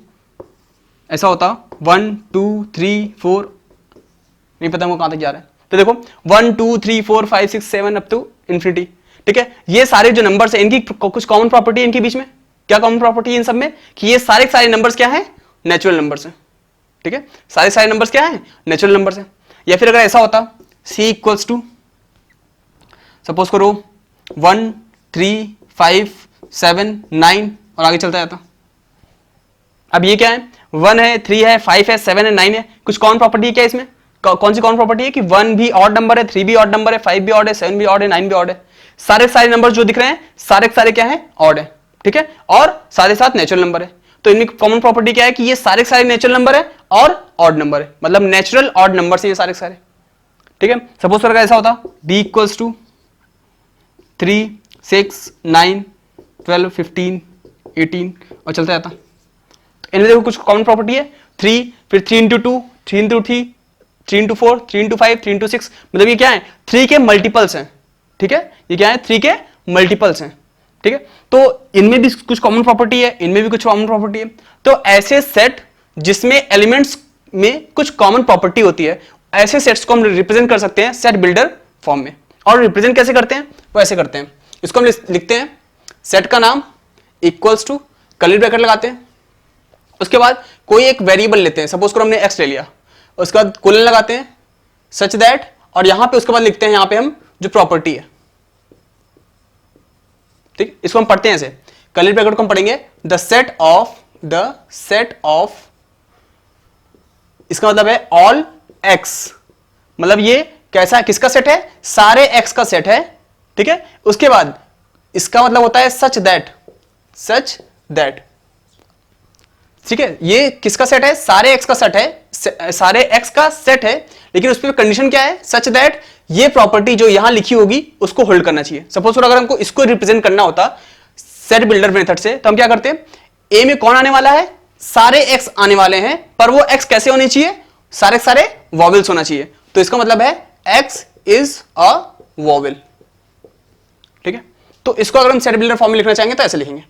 ऐसा होता 1 2 3 4, नहीं पता हमको कहां तक जा रहा है, तो देखो 1 2 3 4 5 6 7 अप टू इन्फिनिटी, ठीक है। ये सारे जो नंबर्स हैं इनकी कुछ कॉमन प्रॉपर्टी है, इनके बीच में क्या कॉमन प्रॉपर्टी है इन सब में कि ये सारे के सारे नंबर्स क्या हैं नेचुरल नंबर्स हैं, ठीक है। सारे नंबर्स क्या हैं नेचुरल नंबर्स हैं। या फिर अगर ऐसा होता c इक्वल्स टू सपोज करो 1 3 5 7 9 और आगे चलता जाता। अब ये क्या है 1 है 3 है 5 है 7 है 9 है, कुछ कॉमन प्रॉपर्टी है क्या इसमें, कौन सी कॉमन प्रॉपर्टी है कि 1 भी ऑड नंबर है, 3 भी ऑड नंबर है, 5 भी ऑड है, 7 भी ऑड है, 9 भी ऑड है। सारे नंबर जो दिख रहे हैं सारे के सारे क्या है ऑड है, ठीक है, और सारे साथ नेचुरल नंबर है। तो इनमें कॉमन प्रॉपर्टी क्या है कि ये सारे के सारे नेचुरल नंबर है और ऑड नंबर है, मतलब नेचुरल ऑड नंबर है ये सारे के सारे, ठीक है। सपोज कर ऐसा होता b इक्वल्स टू 3 6 9 12 15 18 और चलता जाता। तो इनमें देखो कुछ कॉमन प्रॉपर्टी है 3, फिर 3 into 2 3 into 3 3 into 4 3 into 5 3 into 6, मतलब ये क्या है 3 के मल्टीपल्स हैं, ठीक है। ये क्या है 3 के मल्टीपल्स हैं, ठीक है। तो इनमें भी कुछ कॉमन प्रॉपर्टी है, इनमें भी कुछ कॉमन प्रॉपर्टी है। तो ऐसे सेट जिसमें एलिमेंट्स में कुछ कॉमन प्रॉपर्टी होती है, ऐसे सेट्स को हम रिप्रेजेंट कर सकते हैं सेट बिल्डर फॉर्म में। और रिप्रेजेंट कैसे करते हैं वो ऐसे करते हैं, इसको हम लिखते हैं सेट का नाम इक्वल्स टू कर्ली ब्रैकेट लगाते हैं, उसके बाद कोई एक वेरिएबल लेते हैं, सपोज करो हमने x ले लिया, उसके बाद कोलन लगाते हैं सच दैट, और यहां पे उसके बाद लिखते हैं यहां पे हम जो प्रॉपर्टी है, ठीक, इसको हम पढ़ते हैं ऐसे, कर्ली ब्रैकेट को हम पढ़ेंगे द सेट ऑफ, इसका मतलब है ऑल एक्स, मतलब ये कैसा, किसका सेट है, सारे एक्स का सेट है, ठीक है। उसके बाद इसका मतलब होता है सच दैट, ठीक है, ये किसका सेट है, सारे एक्स का सेट है, सारे एक्स का सेट है, लेकिन उस पर कंडीशन क्या है, सच दैट ये प्रॉपर्टी जो यहां लिखी होगी उसको होल्ड करना चाहिए। सपोज अगर हमको इसको रिप्रेजेंट करना होता सेट बिल्डर मेथड से, तो हम क्या करते हैं, ए में कौन आने वाला है, सारे एक्स आने वाले हैं, पर वो एक्स कैसे होने चाहिए, सारे वॉवेल्स होना चाहिए। तो इसका मतलब है एक्स इज अ वॉवेल, ठीक है। तो इसको अगर हम सेट बिल्डर फॉर्म में लिखना चाहेंगे तो ऐसे लिखेंगे,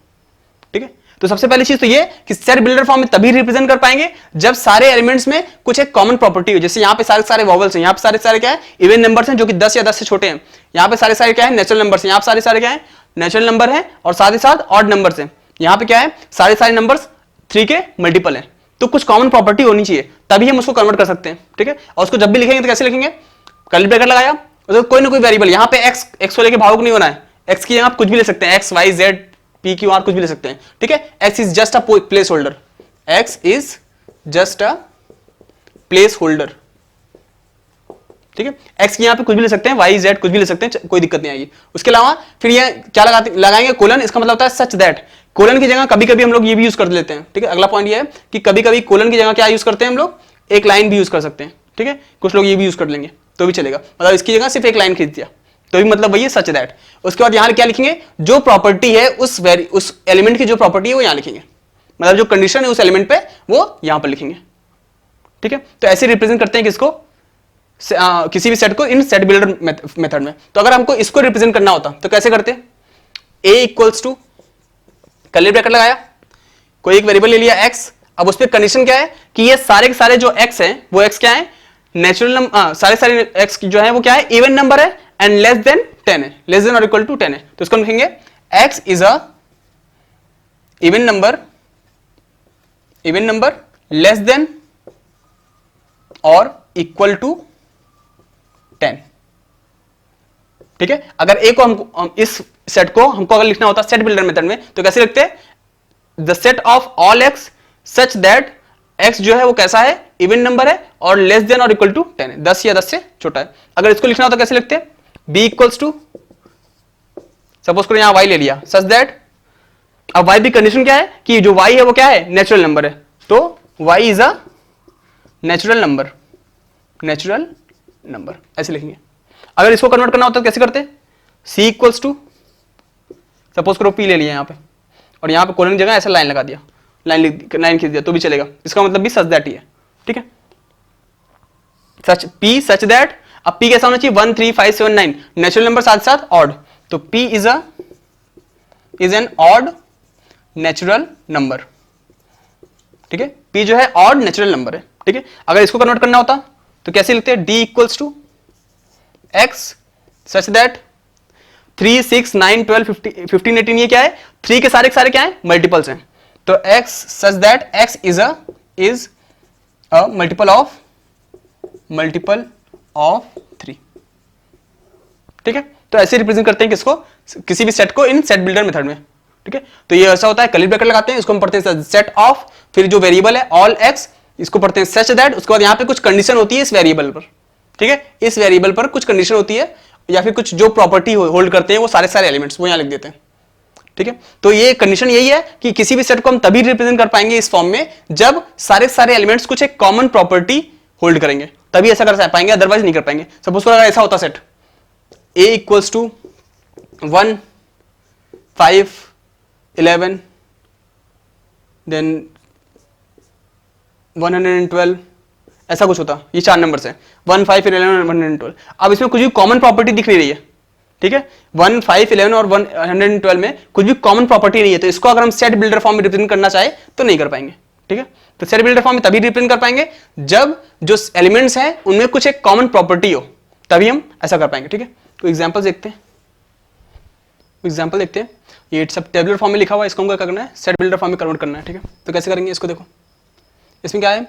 ठीक है। तो सबसे पहली चीज तो ये कि सेट बिल्डर फॉर्म में तभी रिप्रेजेंट कर पाएंगे जब सारे एलिमेंट्स में कुछ एक कॉमन प्रॉपर्टी हो। जैसे यहां पे सारे वॉवेल्स हैं, यहां पे सारे क्या है, इवन नंबर्स हैं जो कि 10 या 10 से छोटे हैं। यहां पे सारे क्या है, नेचुरल नंबर्स हैं, यहां पे सारे क्या है, नेचुरल नंबर हैं, और साथ ही साथ ऑड नंबर्स हैं। यहां पे क्या है, सारे नंबर्स 3 के मल्टीपल हैं। तो कुछ कॉमन प्रॉपर्टी होनी चाहिए, तभी हम उसको कन्वर्ट कर सकते हैं, ठीक है। और उसको जब भी लिखेंगे तो कैसे लिखेंगे, कर्ली ब्रैकेट लगाया, तो कोई ना कोई वेरिएबल, यहां पे एक्स को लेके भावुक नहीं होना है, एक्स की जगह आप कुछ भी ले सकते हैं, x y z p q r कुछ भी ले सकते हैं, ठीक है। X is just a placeholder, x is just a placeholder, ठीक है। एक्स की यहां पे कुछ भी ले सकते हैं, वाई जेड कुछ भी ले सकते हैं, कोई दिक्कत नहीं आएगी। उसके अलावा फिर ये क्या लगाएंगे, कोलन, इसका मतलब होता है सच दैट। कोलन की जगह कभी कभी हम लोग ये भी यूज कर लेते हैं, ठीक है। अगला पॉइंट ये है कि कभी कभी कोलन की जगह क्या यूज करते हैं हम लोग, एक लाइन भी यूज कर सकते हैं, ठीक है। कुछ लोग ये भी यूज कर लेंगे तो भी चलेगा, मतलब इसकी जगह सिर्फ एक लाइन खींच दिया तो भी मतलब वही है सच दैट। उसके बाद यहां क्या लिखेंगे, जो प्रॉपर्टी है उस एलिमेंट की जो प्रॉपर्टी है वो यहां लिखेंगे, मतलब जो कंडीशन है उस एलिमेंट पे वो यहां पर लिखेंगे, ठीक है। तो ऐसे रिप्रेजेंट करते हैं किसको, किसी भी सेट को इन सेट बिल्डर मेथड में। तो अगर हमको इसको रिप्रेजेंट करना होता तो कैसे करते, a equals to curly bracket लगाया, कोई एक वेरिएबल ले लिया x, अब उस पर कंडीशन क्या है कि ये सारे के सारे जो x हैं वो x क्या है, नेचुरल नंबर, सारे x जो है वो क्या है, इवन नंबर है, एंड लेस देन 10 है, लेस देन और इक्वल टू 10 है। तो इसको लिखेंगे x is a even number less than और इक्वल टू 10, ठीक है। अगर a को हम इस सेट को हमको अगर लिखना होता सेट बिल्डर मेथड में तो कैसे लिखते हैं, the set of all x such that x जो है वो कैसा है, इवन नंबर है और लेस देन और इक्वल टू 10 है, 10 या 10 से छोटा है। अगर इसको लिखना होता कैसे लिखते हैं, b इक्वल्स टू, सपोज करो यहां y ले लिया, सच दैट, अब y भी कंडीशन क्या है कि जो y है वो क्या है, नेचुरल नंबर है, तो y is a natural number, ऐसे लिखेंगे। अगर इसको कन्वर्ट करना होता तो कैसे करते, c इक्वल्स टू, सपोज करो p ले लिया यहां पे और यहां पे कोलन की जगह ऐसा लाइन लगा दिया, लाइन खींच दिया तो भी चलेगा, इसका मतलब भी सच दैट ही है, ठीक है। p सच दैट, अब p कैसा होना चाहिए, 1 3 5 7 9 नेचुरल नंबर साथ साथ ऑड, तो p is an odd natural number, ठीक है। p जो है ऑड नेचुरल नंबर है, ठीक है। अगर इसको कन्वर्ट करना होता तो कैसे लिखते हैं, d equals to x such that 3 6 9 12 15 18, ये क्या है, 3 के सारे क्या है, मल्टीपल्स हैं, तो x such that x is a multiple of 3, ठीक है। तो ऐसे रिप्रेजेंट करते हैं किसको, किसी भी सेट को इन सेट बिल्डर मेथड में, ठीक है। तो ये ऐसा होता है, कर्ली ब्रैकेट लगाते हैं, इसको हम पढ़ते हैं सेट ऑफ, फिर जो वेरिएबल है ऑल x, इसको पढ़ते हैं सच दैट, उसके बाद यहां पे कुछ कंडीशन होती है इस वेरिएबल पर, ठीक है। इस वेरिएबल पर कुछ कंडीशन होती है या फिर कुछ जो प्रॉपर्टी होल्ड करते हैं वो सारे एलिमेंट्स वो यहां लिख देते हैं, ठीक है। तो ये कंडीशन यही है कि किसी भी सेट को हम तभी रिप्रेजेंट कर पाएंगे इस फॉर्म में जब सारे एलिमेंट्स कुछ एक कॉमन प्रॉपर्टी होल्ड करेंगे, तभी ऐसा कर पाएंगे, अदरवाइज नहीं कर पाएंगे। सपोज अगर ऐसा होता set a equals to 1 5 11 then 112, ऐसा कुछ होता, ये 4 नंबर है, 1 5 11 112। अब इसमें कुछ भी कॉमन प्रॉपर्टी दिख नहीं रही है, ठीक है। 1 5 11 और 112 में कुछ भी कॉमन प्रॉपर्टी नहीं है, तो इसको अगर हम सेट बिल्डर फॉर्म में रिप्रेजेंट करना चाहे तो नहीं कर पाएंगे, ठीक है। तो सेट बिल्डर फॉर्म में तभी रिप्रेजेंट कर पाएंगे जब जो एलिमेंट्स हैं उनमें कुछ एक कॉमन प्रॉपर्टी हो, तभी हम ऐसा कर पाएंगे, ठीक है। तो एग्जांपल देखते हैं, ये सब टेबुलर फॉर्म में लिखा हुआ है, इसको हमको क्या करना है, सेट बिल्डर फॉर्म में कन्वर्ट करना है, ठीक है। तो कैसे करेंगे इसको, देखो इसमें क्या है,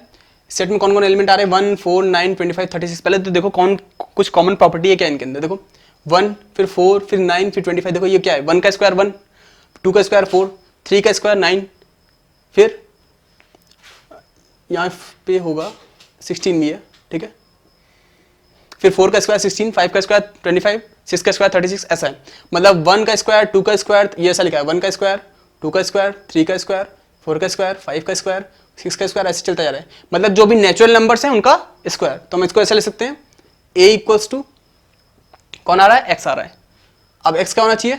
सेट में कौन कौन एलिमेंट आ रहे हैं, 1 4 9 25 36। पहले तो देखो कुछ कॉमन प्रॉपर्टी है क्या इनके अंदर, देखो 1 फिर 4 फिर 9 फिर 25, देखो ये क्या है, 1 का स्क्वायर 1, 2 का स्क्वायर 4, 3 का स्क्वायर 9, फिर यहाँ पे होगा 16 भी है, ठीक है, फिर 4 का स्क्वायर 16, 5 का स्क्वायर 25, 6 का स्क्वायर 36, ऐसा है। मतलब 1 का स्क्वायर, 2 का स्क्वायर, ये ऐसा लिखा है, 1 का स्क्वायर, 2 का स्क्वायर, 3 का स्क्वायर, 4 का स्क्वायर, 5 का स्क्वायर, 6 का स्क्वायर, ऐसे चलता जा रहा है। मतलब जो भी नेचुरल नंबर्स हैं उनका स्क्वायर। तो हम इसको ऐसे ले सकते हैं, a इक्वल्स टू कौन आ रहा है, x आ रहा है। अब x क्या होना चाहिए,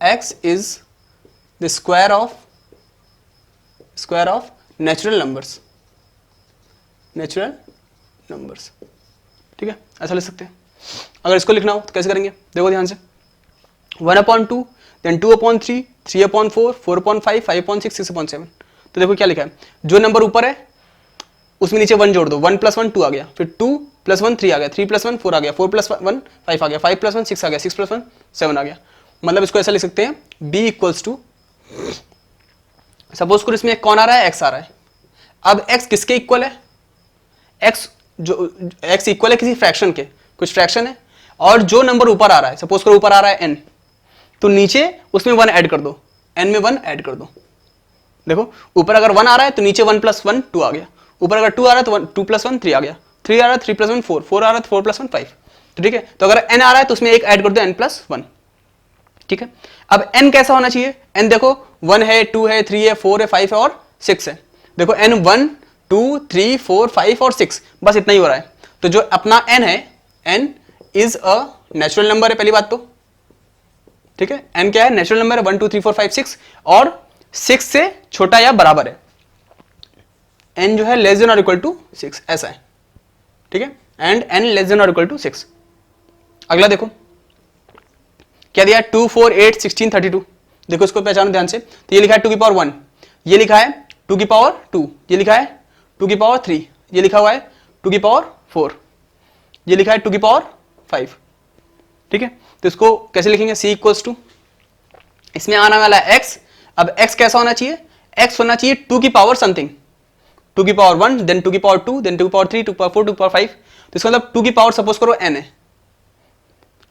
x is the square of natural numbers, ठीक है, ऐसा लिख सकते हैं। अगर इसको लिखना हो तो कैसे करेंगे, देखो ध्यान से, 1/2, देन 2/3, 3/4, 4/5, 5/6, 6/7। तो देखो क्या लिखा है, जो नंबर ऊपर है उसमें नीचे 1 जोड़ दो, 1 + 1 2 आ गया, फिर 2 + 1 3 आ गया, 3 + 1 4 आ गया, 4 + 1 5 आ गया, 5 + 1 6 आ गया, 6 + 1 7 आ गया। मतलब इसको ऐसा लिख सकते हैं, b इक्वल्स टू, सपोज करो इसमें कौन आ रहा है, x आ रहा है। अब x किसके इक्वल है, x इक्वल है किसी फ्रैक्शन के, कुछ फ्रैक्शन है, और जो नंबर ऊपर आ रहा है, सपोज करो ऊपर आ रहा है n, तो नीचे उसमें 1 ऐड कर दो, n में 1 ऐड कर दो। देखो ऊपर अगर 1 आ रहा है तो नीचे 1 + 1 2 आ गया, ऊपर अगर 2 आ रहा है तो 2 + 1 3 आ गया, 3 आ रहा है 3 + 1 4, 4 आ रहा है तो 4 + 1 5। तो ठीक है, तो अगर n आ रहा है तो उसमें एक ऐड कर दो, n + 1, ठीक है। अब n कैसा होना चाहिए, n देखो 1 है, 2 है, 3 है, 4 है, 5 है और 6 है। देखो n 1 2 3 4 5 और 6, बस इतना ही हो रहा है। तो जो अपना n है, n is a natural number है, पहली बात तो, ठीक है, n क्या है, नेचुरल नंबर है, 1 2 3 4 5 6, और 6 से छोटा या बराबर है, n जो है लेस देन और इक्वल टू 6, ऐसा है, ठीक है, एंड n लेस देन और इक्वल टू 6। अगला देखो क्या दिया, 2 4 8 16 32। देखो इसको पहचानो ध्यान से, तो ये लिखा है 2 की पावर 1, ये लिखा है 2 की पावर 2, ये लिखा है 2 की पावर 3, ये लिखा हुआ है 2 की पावर 4, ये लिखा है 2 की पावर 5, ठीक है। तो इसको कैसे लिखेंगे, c इक्वल्स टू, इसमें आने वाला है x। अब x कैसा होना चाहिए, x होना चाहिए 2 की पावर समथिंग, 2 की पावर 1, देन 2 की पावर 2, देन 2 की पावर 3, 2 की पावर 4, 2 की पावर 5। तो इसका मतलब 2 की पावर सपोज करो n है,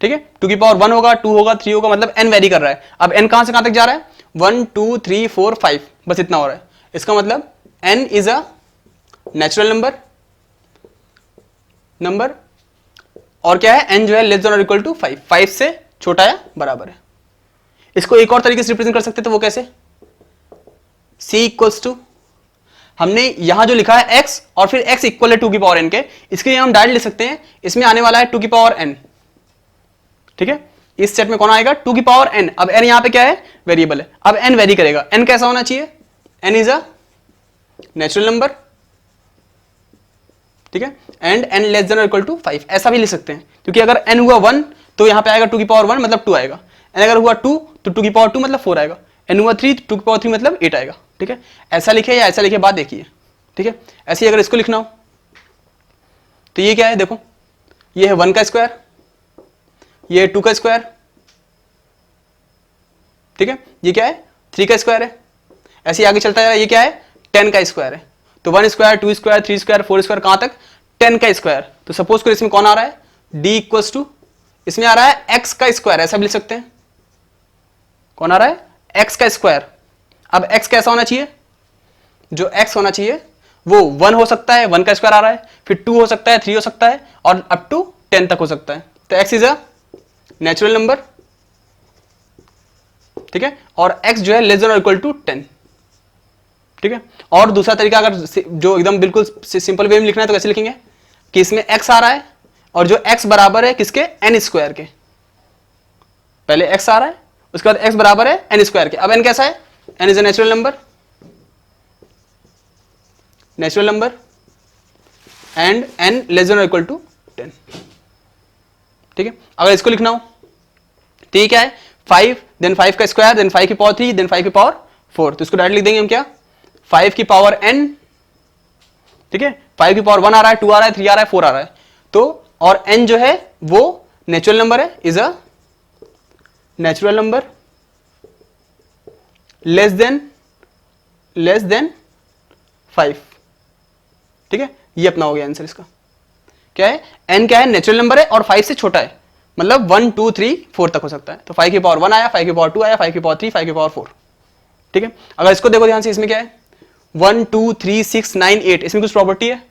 ठीक है, 2 की पावर 1 होगा, 2 होगा, 3 होगा, मतलब n वेरी कर रहा है। अब n कहां से कहां तक जा रहा है, 1 2 3 4 5, बस इतना हो रहा है। इसका मतलब n is a natural number, और क्या है, n जो है लेस देन और इक्वल टू 5, 5 से छोटा या बराबर है। इसको एक और तरीके से रिप्रेजेंट कर सकते हैं, तो वो कैसे, c इक्वल्स टू, हमने यहां जो लिखा है x और फिर x इक्वल है 2 की पावर n के, इसके लिए हम डायरेक्ट लिख सकते हैं, इसमें आने वाला है 2 की पावर n, ठीक है, इस सेट में कौन आएगा, 2 की पावर n। अब n यहां पे क्या है, वेरिएबल है, अब n वेरी करेगा, n कैसा होना चाहिए, n is a natural number, ठीक है, एंड n लेस देन और इक्वल टू 5, ऐसा भी लिख सकते हैं, क्योंकि अगर n हुआ 1 तो यहां पे आएगा 2 की पावर 1 मतलब 2 आएगा, n अगर हुआ 2 तो 2 की पावर 2 मतलब 4 आएगा, n हुआ 3 तो 2 की पावर 3 मतलब 8 आएगा, ठीक है। ऐसा लिखे या ऐसा लिखे बात देखिए, ठीक है। ऐसे ही अगर इसको लिखना हो तो ये क्या है, देखो ये है 1 का स्क्वायर, ये है 2 का स्क्वायर, ठीक है, ये क्या है 3 का स्क्वायर है, ऐसे ही आगे चलता जा रहा है, ये क्या है 10 का स्क्वायर है। तो 1 स्क्वायर 2 स्क्वायर 3 स्क्वायर 4 स्क्वायर कहां तक, 10 का स्क्वायर। तो सपोज करो इसमें कौन आ रहा है, d इक्वल्स टू, इसमें आ रहा है x का स्क्वायर, ऐसा भी लिख सकते हैं, कौन आ रहा है x का स्क्वायर। अब x कैसा होना चाहिए, जो x होना चाहिए वो 1 हो सकता है, 1 का स्क्वायर आ रहा है, फिर 2 हो सकता है, 3 हो सकता है, और अप टू 10 तक हो सकता है। तो x is a natural number, ठीक है, और x जो है लेस देन और इक्वल टू 10, ठीक है। और दूसरा तरीका अगर जो एकदम बिल्कुल सिंपल वे में लिखना है तो कैसे लिखेंगे, कि इसमें x आ रहा है और जो x बराबर है किसके, n स्क्वायर के, पहले x आ रहा है उसके बाद x बराबर है n स्क्वायर के। अब n कैसा है, n is a natural number and n less than और इक्वल टू 10, ठीक है। अगर इसको लिखना हो तो ये क्या है 5, देन 5 का स्क्वायर, देन 5 की पावर 3, देन 5 की पावर 4। तो इसको डायरेक्ट लिख देंगे हम क्या, 5 की पावर n, ठीक है, 5 की पावर 1 आ रहा है, 2 आ रहा है, 3 आ रहा है, 4 आ रहा है, तो और n जो है वो नेचुरल नंबर है, is a natural number less than 5, ठीक है। ये अपना हो गया आंसर इसका, क्या है n क्या है नेचुरल नंबर है और 5 से छोटा है, मतलब 1 2 3 4 तक हो सकता है। तो 5 की पावर 1 आया, 5 की पावर 2 आया, 5 की पावर 3, 5 की पावर 4। ठीक है, अगर इसको देखो ध्यान से, इसमें क्या है 1 2 3 6 9 8, इसमें कुछ प्रॉपर्टी है,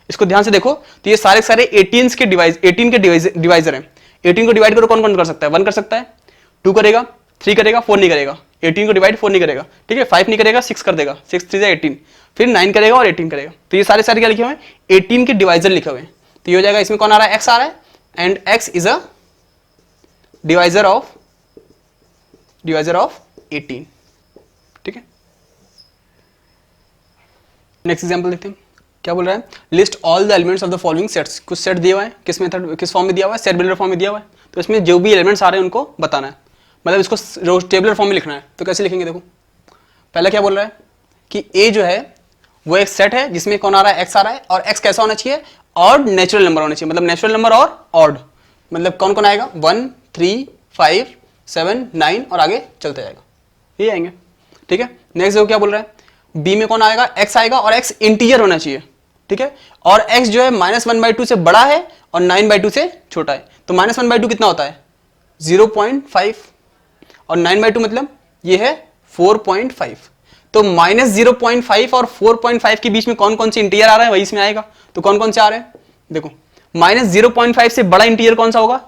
इसको ध्यान से देखो। तो ये सारे सारे 18 के डिवाइजर हैं। 18 को डिवाइड करो, कौन कौन कर सकता है? 1 कर सकता है, 2 करेगा, 3 करेगा, 4 नहीं करेगा। 18 को डिवाइड 4 नहीं करेगा, ठीक है, 5 नहीं करेगा, 6 कर देगा, 6 3 18, फिर 9 करेगा और 18 करेगा। तो ये सारे सारे क्या लिखे हुए हैं? 18 के डिवाइजर लिखे हुए हैं। तो ये हो जाएगा, इसमें कौन आ रहा है? x आ रहा है, and x is a divisor of 18। ठीक है, नेक्स्ट एग्जांपल देखते हैं, क्या बोल रहा है? List all the elements of the following sets. कुछ सेट दिया हुआ है, किस मेथड, किस फॉर्म में दिया हुआ है? सेट बिल्डर फॉर्म में दिया हुआ है। तो इसमें जो भी एलिमेंट्स आ रहे हैं उनको बताना है, मतलब इसको टेबलर फॉर्म में लिखना है। तो कैसे लिखेंगे? देखो, पहला क्या बोल रहा है कि ए जो है वो एक सेट है जिसमें कौन आ रहा है? एक्स आ रहा है, और एक्स कैसा होना चाहिए? ऑड नेचुरल नंबर होना चाहिए, मतलब नेचुरल नंबर और ऑड, मतलब कौन कौन आएगा? 1 3 5 7 9 और आगे चलते जाएगा, ये आएंगे। ठीक है, नेक्स्ट देखो क्या बोल रहा है? बी में कौन आएगा? एक्स आएगा, और एक्स इंटीजर होना चाहिए। ठीक है, और एक्स जो है -1/2 से बड़ा है और 9/2 से छोटा है। तो -1/2 कितना होता है? 0.5, और 9/2 मतलब ये है 4.5। तो -0.5 और 4.5 के बीच में कौन कौन से इंटीजर आ रहा है वही इसमें आएगा। तो कौन कौन से आ रहे हैं? देखो, -0.5 से बड़ा इंटीजर कौन सा होगा?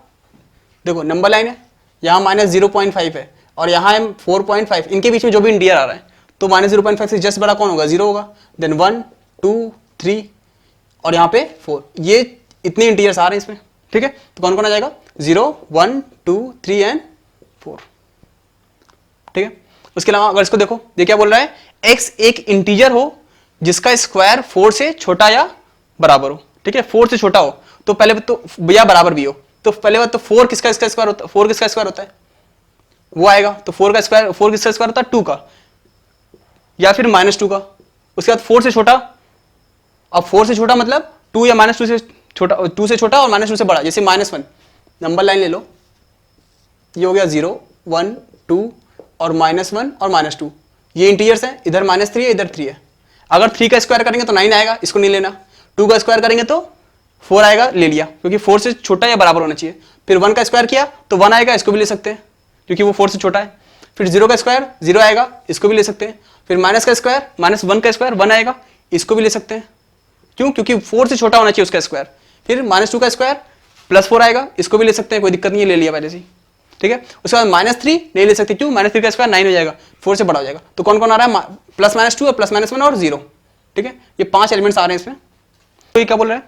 देखो नंबर लाइन है, यहाँ -0.5 है और यहाँ है 4.5, इनके बीच में जो भी इंटीजर आ रहा है, तो -0.5 से जस्ट बड़ा कौन होगा? 0 होगा। देन 1 2 3 और यहाँ पे 4, ये इतने इंटीजर्स आ रहे हैं इसमें। ठीक है, तो कौन कौन आ जाएगा? 0 1 2 3 एंड 4। ठीक है, उसके अलावा अगर इसको देखो, ये क्या बोल रहा है? x एक इंटीजर हो जिसका स्क्वायर 4 से छोटा या बराबर हो। ठीक है, 4 से छोटा हो तो पहले तो या बराबर भी हो। तो पहले बात तो 4 किसका स्क्वायर होता है? 4 किसका स्क्वायर होता है? वो आएगा। तो 4 का स्क्वायर, 4 किसका स्क्वायर होता है? 2 का, या फिर -2 का। उसके बाद 4 से छोटा, अब 4 से छोटा मतलब 2 या -2 से छोटा, 2 से छोटा और -2 से बड़ा, जैसे -1। नंबर लाइन ले लो, ये हो गया 0 1 2 और -1 और -2, ये इंटीजर्स हैं। इधर -3 है, इधर 3 है। अगर 3 का स्क्वायर करेंगे तो 9 आएगा, इसको नहीं लेना। 2 का स्क्वायर करेंगे तो 4 आएगा, ले लिया, क्योंकि 4 से छोटा या बराबर होना चाहिए। फिर 1 का स्क्वायर किया तो 1 आएगा, इसको भी ले सकते हैं क्योंकि वो 4 से छोटा है। फिर 0 का स्क्वायर 0 आएगा, इसको भी ले सकते हैं। फिर माइनस का स्क्वायर, -1 का स्क्वायर 1 आएगा, इसको भी ले सकते हैं। क्यों? क्योंकि 4 से छोटा होना चाहिए उसका स्क्वायर। फिर -2 का स्क्वायर +4 आएगा, इसको भी ले सकते हैं, कोई दिक्कत नहीं है, ले लिया पहले से। ठीक है, उसके बाद -3 नहीं ले सकते, क्यों? -3 का स्क्वायर 9 हो जाएगा, 4 से बड़ा हो जाएगा। तो कौन कौन आ रहा है? +-2 और +-1 और 0। ठीक है, ये 5 एलिमेंट्स आ रहे हैं इसमें। तो ये क्या बोल रहा है?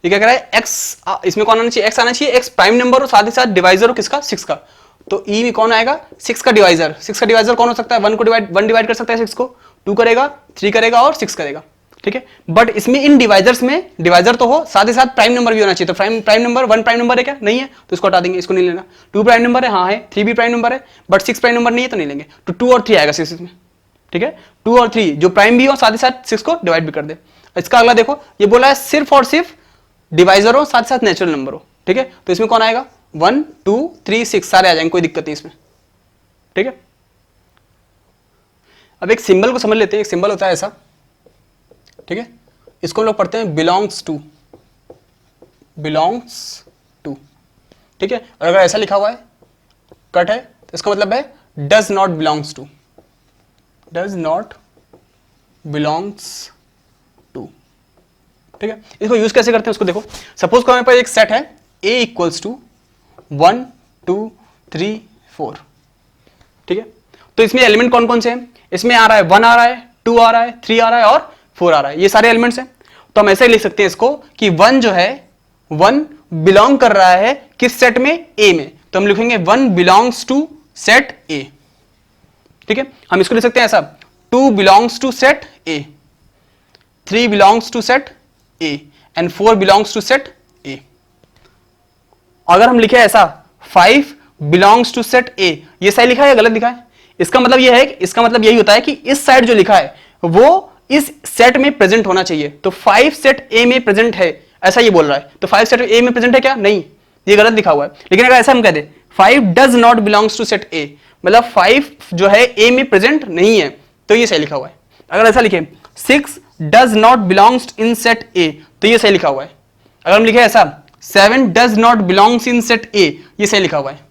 ये क्या कह रहा है? एक्स, इसमें कौन आना चाहिए? एक्स आना चाहिए, एक्स प्राइम नंबर हो, साथ ही साथ डिवाइजर हो किसका? 6 का। तो ई में कौन आएगा? 6 का डिवाइजर। 6 का डिवाइजर कौन हो सकता है? 1 डिवाइड कर सकता है 6 को, 2 करेगा, 3 करेगा और 6 करेगा। ठीक है, बट इसमें इन डिवाइजर्स में डिवाइजर तो हो, साथ ही साथ प्राइम नंबर भी होना चाहिए। तो प्राइम नंबर 1 प्राइम नंबर है क्या? नहीं है, तो इसको हटा देंगे, इसको नहीं लेना। 2 प्राइम नंबर है, हाँ है। 3 भी प्राइम नंबर है, बट 6 प्राइम नंबर नहीं है, तो नहीं लेंगे। तो 2 और 3 आएगा 6 में। ठीक है, 2 और 3 जो प्राइम भी हो, साथ ही साथ 6 को डिवाइड भी कर दे। इसका अगला देखो, ये बोला है सिर्फ और सिर्फ डिवाइजर हो, साथ ही साथ नेचुरल नंबर हो। ठीक है, तो इसमें कौन आएगा? 1 2 3 6 सारे आ जाएंगे, कोई दिक्कत नहीं इसमें। ठीक है, अब एक सिंबल को समझ लेते हैं। एक सिंबल होता है ऐसा, ठीक है, इसको हम लोग पढ़ते हैं बिलोंग्स टू। ठीक है, और अगर ऐसा लिखा हुआ है कट है तो इसका मतलब है डज नॉट बिलोंग्स टू। ठीक है, इसको यूज कैसे करते हैं उसको देखो। सपोज को हमारे पास एक सेट है a = 1 2 3 4। ठीक है, तो इसमें एलिमेंट कौन कौन से हैं? इसमें आ रहा है 1 आ रहा है, 2 आ रहा है, 3 आ रहा है और 4 आ रहा है, ये सारे एलिमेंट्स हैं। तो हम ऐसे ही लिख सकते हैं इसको कि 1 जो है 1 बिलोंग कर रहा है किस सेट में? A में। तो हम लिखेंगे 1 बिलोंग्स टू सेट A। ठीक है, हम इसको लिख सकते हैं ऐसा, 2 belongs to set A, 3 belongs to set A and 4 belongs to set A। अगर हम लिखे ऐसा 5 बिलोंग्स टू सेट A, ये सही लिखा है या गलत लिखा है? इसका मतलब यह है, इसका मतलब यही होता है कि इस साइड जो लिखा है वो इस सेट में प्रेजेंट होना चाहिए। तो 5 सेट A में प्रेजेंट है, ऐसा ये बोल रहा है। तो 5 सेट A में प्रेजेंट है क्या? नहीं, ये गलत लिखा हुआ है। लेकिन अगर ऐसा हम कह दे 5 does not belongs to set A, मतलब 5 जो है A में प्रेजेंट नहीं है, तो ये सही लिखा हुआ है। अगर ऐसा लिखे 6 does not belongs in set A, तो ये सही लिखा हुआ है। अगर हम लिखे ऐसा 7 does not belongs in set A, ये सही लिखा हुआ है।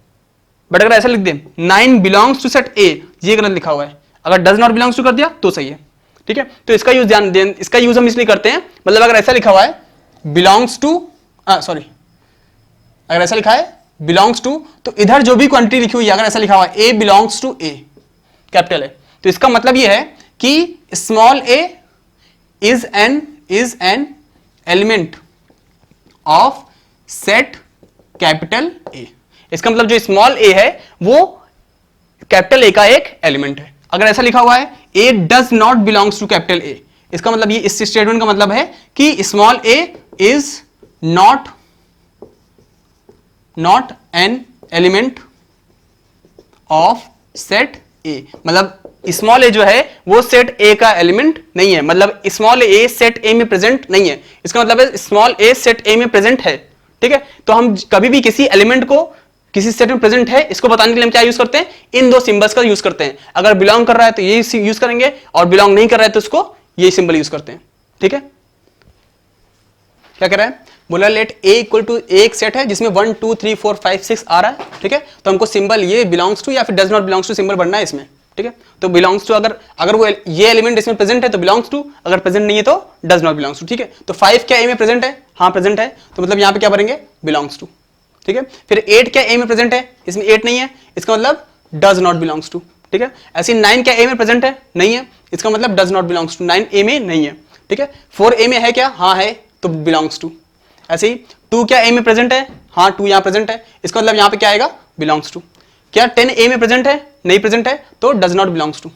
बट अगर ऐसा लिख दे 9 बिलोंग्स टू सेट ए, ये गलत लिखा हुआ है। अगर डज नॉट बिलोंग्स टू कर दिया तो सही है, ठीक है। तो इसका यूज इसका यूज हम इसलिए करते हैं, मतलब अगर ऐसा लिखा हुआ है बिलोंग्स टू, सॉरी, अगर ऐसा लिखा है बिलोंग्स टू, तो इधर जो भी क्वांटिटी लिखी हुई है, अगर ऐसा लिखा हुआ है A belongs to A, capital A, तो इसका मतलब ये है कि small A is an element of set capital A. इसका मतलब जो स्मॉल ए है वो कैपिटल ए का एक एलिमेंट है। अगर ऐसा लिखा हुआ है A does not belongs to capital A, इसका मतलब ये, इस स्टेटमेंट का मतलब है कि small A is not an element of set A, मतलब स्मॉल ए जो है वो सेट ए का एलिमेंट नहीं है, मतलब स्मॉल ए सेट ए में प्रेजेंट नहीं है। इसका मतलब है स्मॉल ए सेट ए में प्रेजेंट है, ठीक है। तो हम कभी भी किसी एलिमेंट को किसी सेट में प्रेजेंट है, इसको बताने के लिए हम क्या यूज करते हैं, इन दो सिंबल्स का यूज करते हैं। अगर बिलोंग कर रहा है तो ये यूज करेंगे, और बिलोंग नहीं कर रहा है तो उसको ये सिंबल यूज करते हैं, ठीक है। क्या कर रहा है, बोला लेट ए इक्वल टू एक सेट है जिसमें 1 2 3 4 5 6 आ रहा है, ठीक है। तो हमको सिंबल ये बिलोंग्स टू या फिर does not belongs to symbol बनना है इसमें, ठीक है। तो बिलोंग्स टू अगर वो ये एलिमेंट इसमें प्रेजेंट है तो बिलोंग्स टू, अगर प्रेजेंट नहीं है तो डज नॉट बिलोंग्स टू, ठीक है। तो 5 क्या ए में प्रेजेंट है, हाँ प्रेजेंट है, तो मतलब यहाँ पे क्या भरेंगे, बिलोंग्स टू, ठीक है। फिर 8 क्या ए में प्रेजेंट है, इसमें 8 नहीं है, इसका मतलब डज नॉट बिलोंग्स टू, ठीक है। ऐसे 9 क्या ए में प्रेजेंट है, नहीं है, इसका मतलब डज नॉट बिलोंग्स टू, 9 ए में नहीं है, ठीक है। 4 ए में है क्या, हाँ है, तो बिलोंग्स टू। ऐसे ही 2 क्या ए में प्रेजेंट है, हाँ 2 यहाँ प्रेजेंट है, इसका मतलब यहाँ पे क्या आएगा, बिलोंग्स टू। क्या 10 ए में प्रेजेंट है, नहीं प्रेजेंट है, तो डज नॉट बिलोंग्स टू,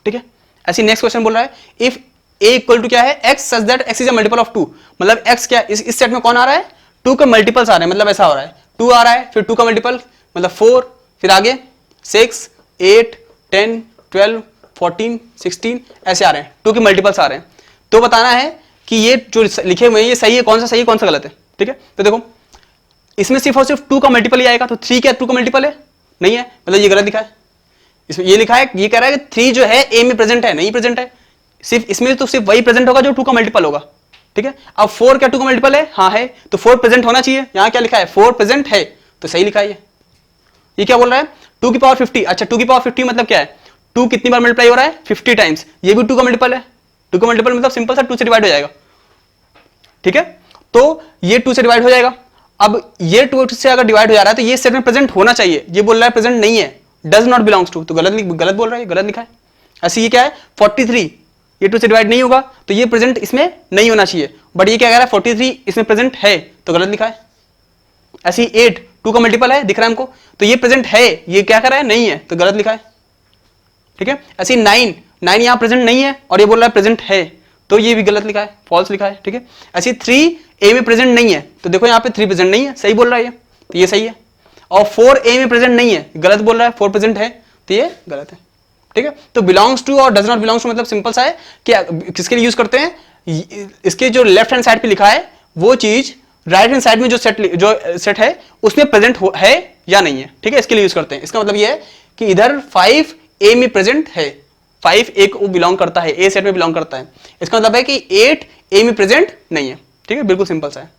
ठीक है। ऐसे नेक्स्ट क्वेश्चन बोल रहा है इफ ए इक्वल टू क्या है, x such that x is a multiple of 2, मतलब एक्स क्या इस सेट में कौन आ रहा है, 2 का मल्टीपल्स आ रहे हैं, मतलब ऐसा हो रहा है 2 आ रहा है, फिर 2 का मल्टीपल मतलब 4, फिर आगे 6 8 10 12 14 16 ऐसे आ रहे हैं, 2 के मल्टीपल्स आ रहे हैं। तो बताना है कि ये जो लिखे हुए हैं ये सही है, कौन सा सही है कौन सा गलत है, ठीक है। तो देखो इसमें सिर्फ और सिर्फ 2 का मल्टीपल ही आएगा, तो 3 क्या 2 का मल्टीपल है, नहीं है, मतलब ये गलत लिखा है। इसमें ये लिखा है, ये कह रहा है कि 3 जो है ए में प्रेजेंट है, नहीं प्रेजेंट है, सिर्फ इसमें तो सिर्फ वही प्रेजेंट होगा जो 2 का मल्टीपल होगा, ठीक है। अब 4 क्या 2 का मल्टीपल है, हाँ है, तो 4 प्रेजेंट होना चाहिए, यहाँ क्या लिखा है 4 प्रेजेंट है, तो सही लिखा है ये क्या बोल रहा है 2 की पावर 50, अच्छा 2 की पावर 50 मतलब क्या है, 2 कितनी बार मल्टीप्लाई हो रहा है 50 टाइम्स, ये भी 2 का मल्टीपल है, 2 का मल्टीपल मतलब सिंपल सा 2 से डिवाइड हो जाएगा, ठीक है। तो ये 2 से डिवाइड हो जाएगा। अब ये 2 से अगर डिवाइड हो जा रहा है तो ये सेट में प्रेजेंट होना चाहिए, ये बोल रहा है प्रेजेंट नहीं है, डज नॉट बिलोंग्स टू, तो गलत बोल रहा है, गलत लिखा है। ऐसे ये क्या है 43, ये 2 से डिवाइड नहीं होगा तो ये प्रेजेंट इसमें नहीं होना चाहिए, बट ये क्या कह रहा है 43 इसमें प्रेजेंट है, तो गलत लिखा है। ऐसे 8 2 का मल्टीपल है, दिख रहा है हमको, तो ये प्रेजेंट है, ये क्या कर रहा है नहीं है, तो गलत लिखा है, ठीक है। ऐसे 9 यहां प्रेजेंट नहीं है और ये बोल रहा है प्रेजेंट है, तो ये भी गलत लिखा है, फॉल्स लिखा है, ठीक है। ऐसे 3 ए में प्रेजेंट नहीं है, तो देखो यहाँ पे 3 प्रेजेंट नहीं है, सही बोल रहा है ये, तो ये सही है। और 4 ए में प्रेजेंट नहीं है, गलत बोल रहा है, 4 प्रेजेंट है, तो ये गलत है, ठीक है। तो बिलोंग्स टू और डज नॉट बिलोंग्स टू मतलब सिंपल सा है कि किसके लिए यूज करते हैं, इसके जो लेफ्ट हैंड साइड पे लिखा है वो चीज राइट हैंड साइड में जो सेट है उसमें प्रेजेंट है या नहीं है, ठीक है, इसके लिए यूज करते हैं। इसका मतलब ये है कि इधर 5 ए में प्रेजेंट है, 5 ए को बिलोंग करता है, ए सेट में बिलोंग करता है, इसका मतलब है कि 8 ए में प्रेजेंट नहीं है, ठीक है, बिल्कुल सिंपल सा है।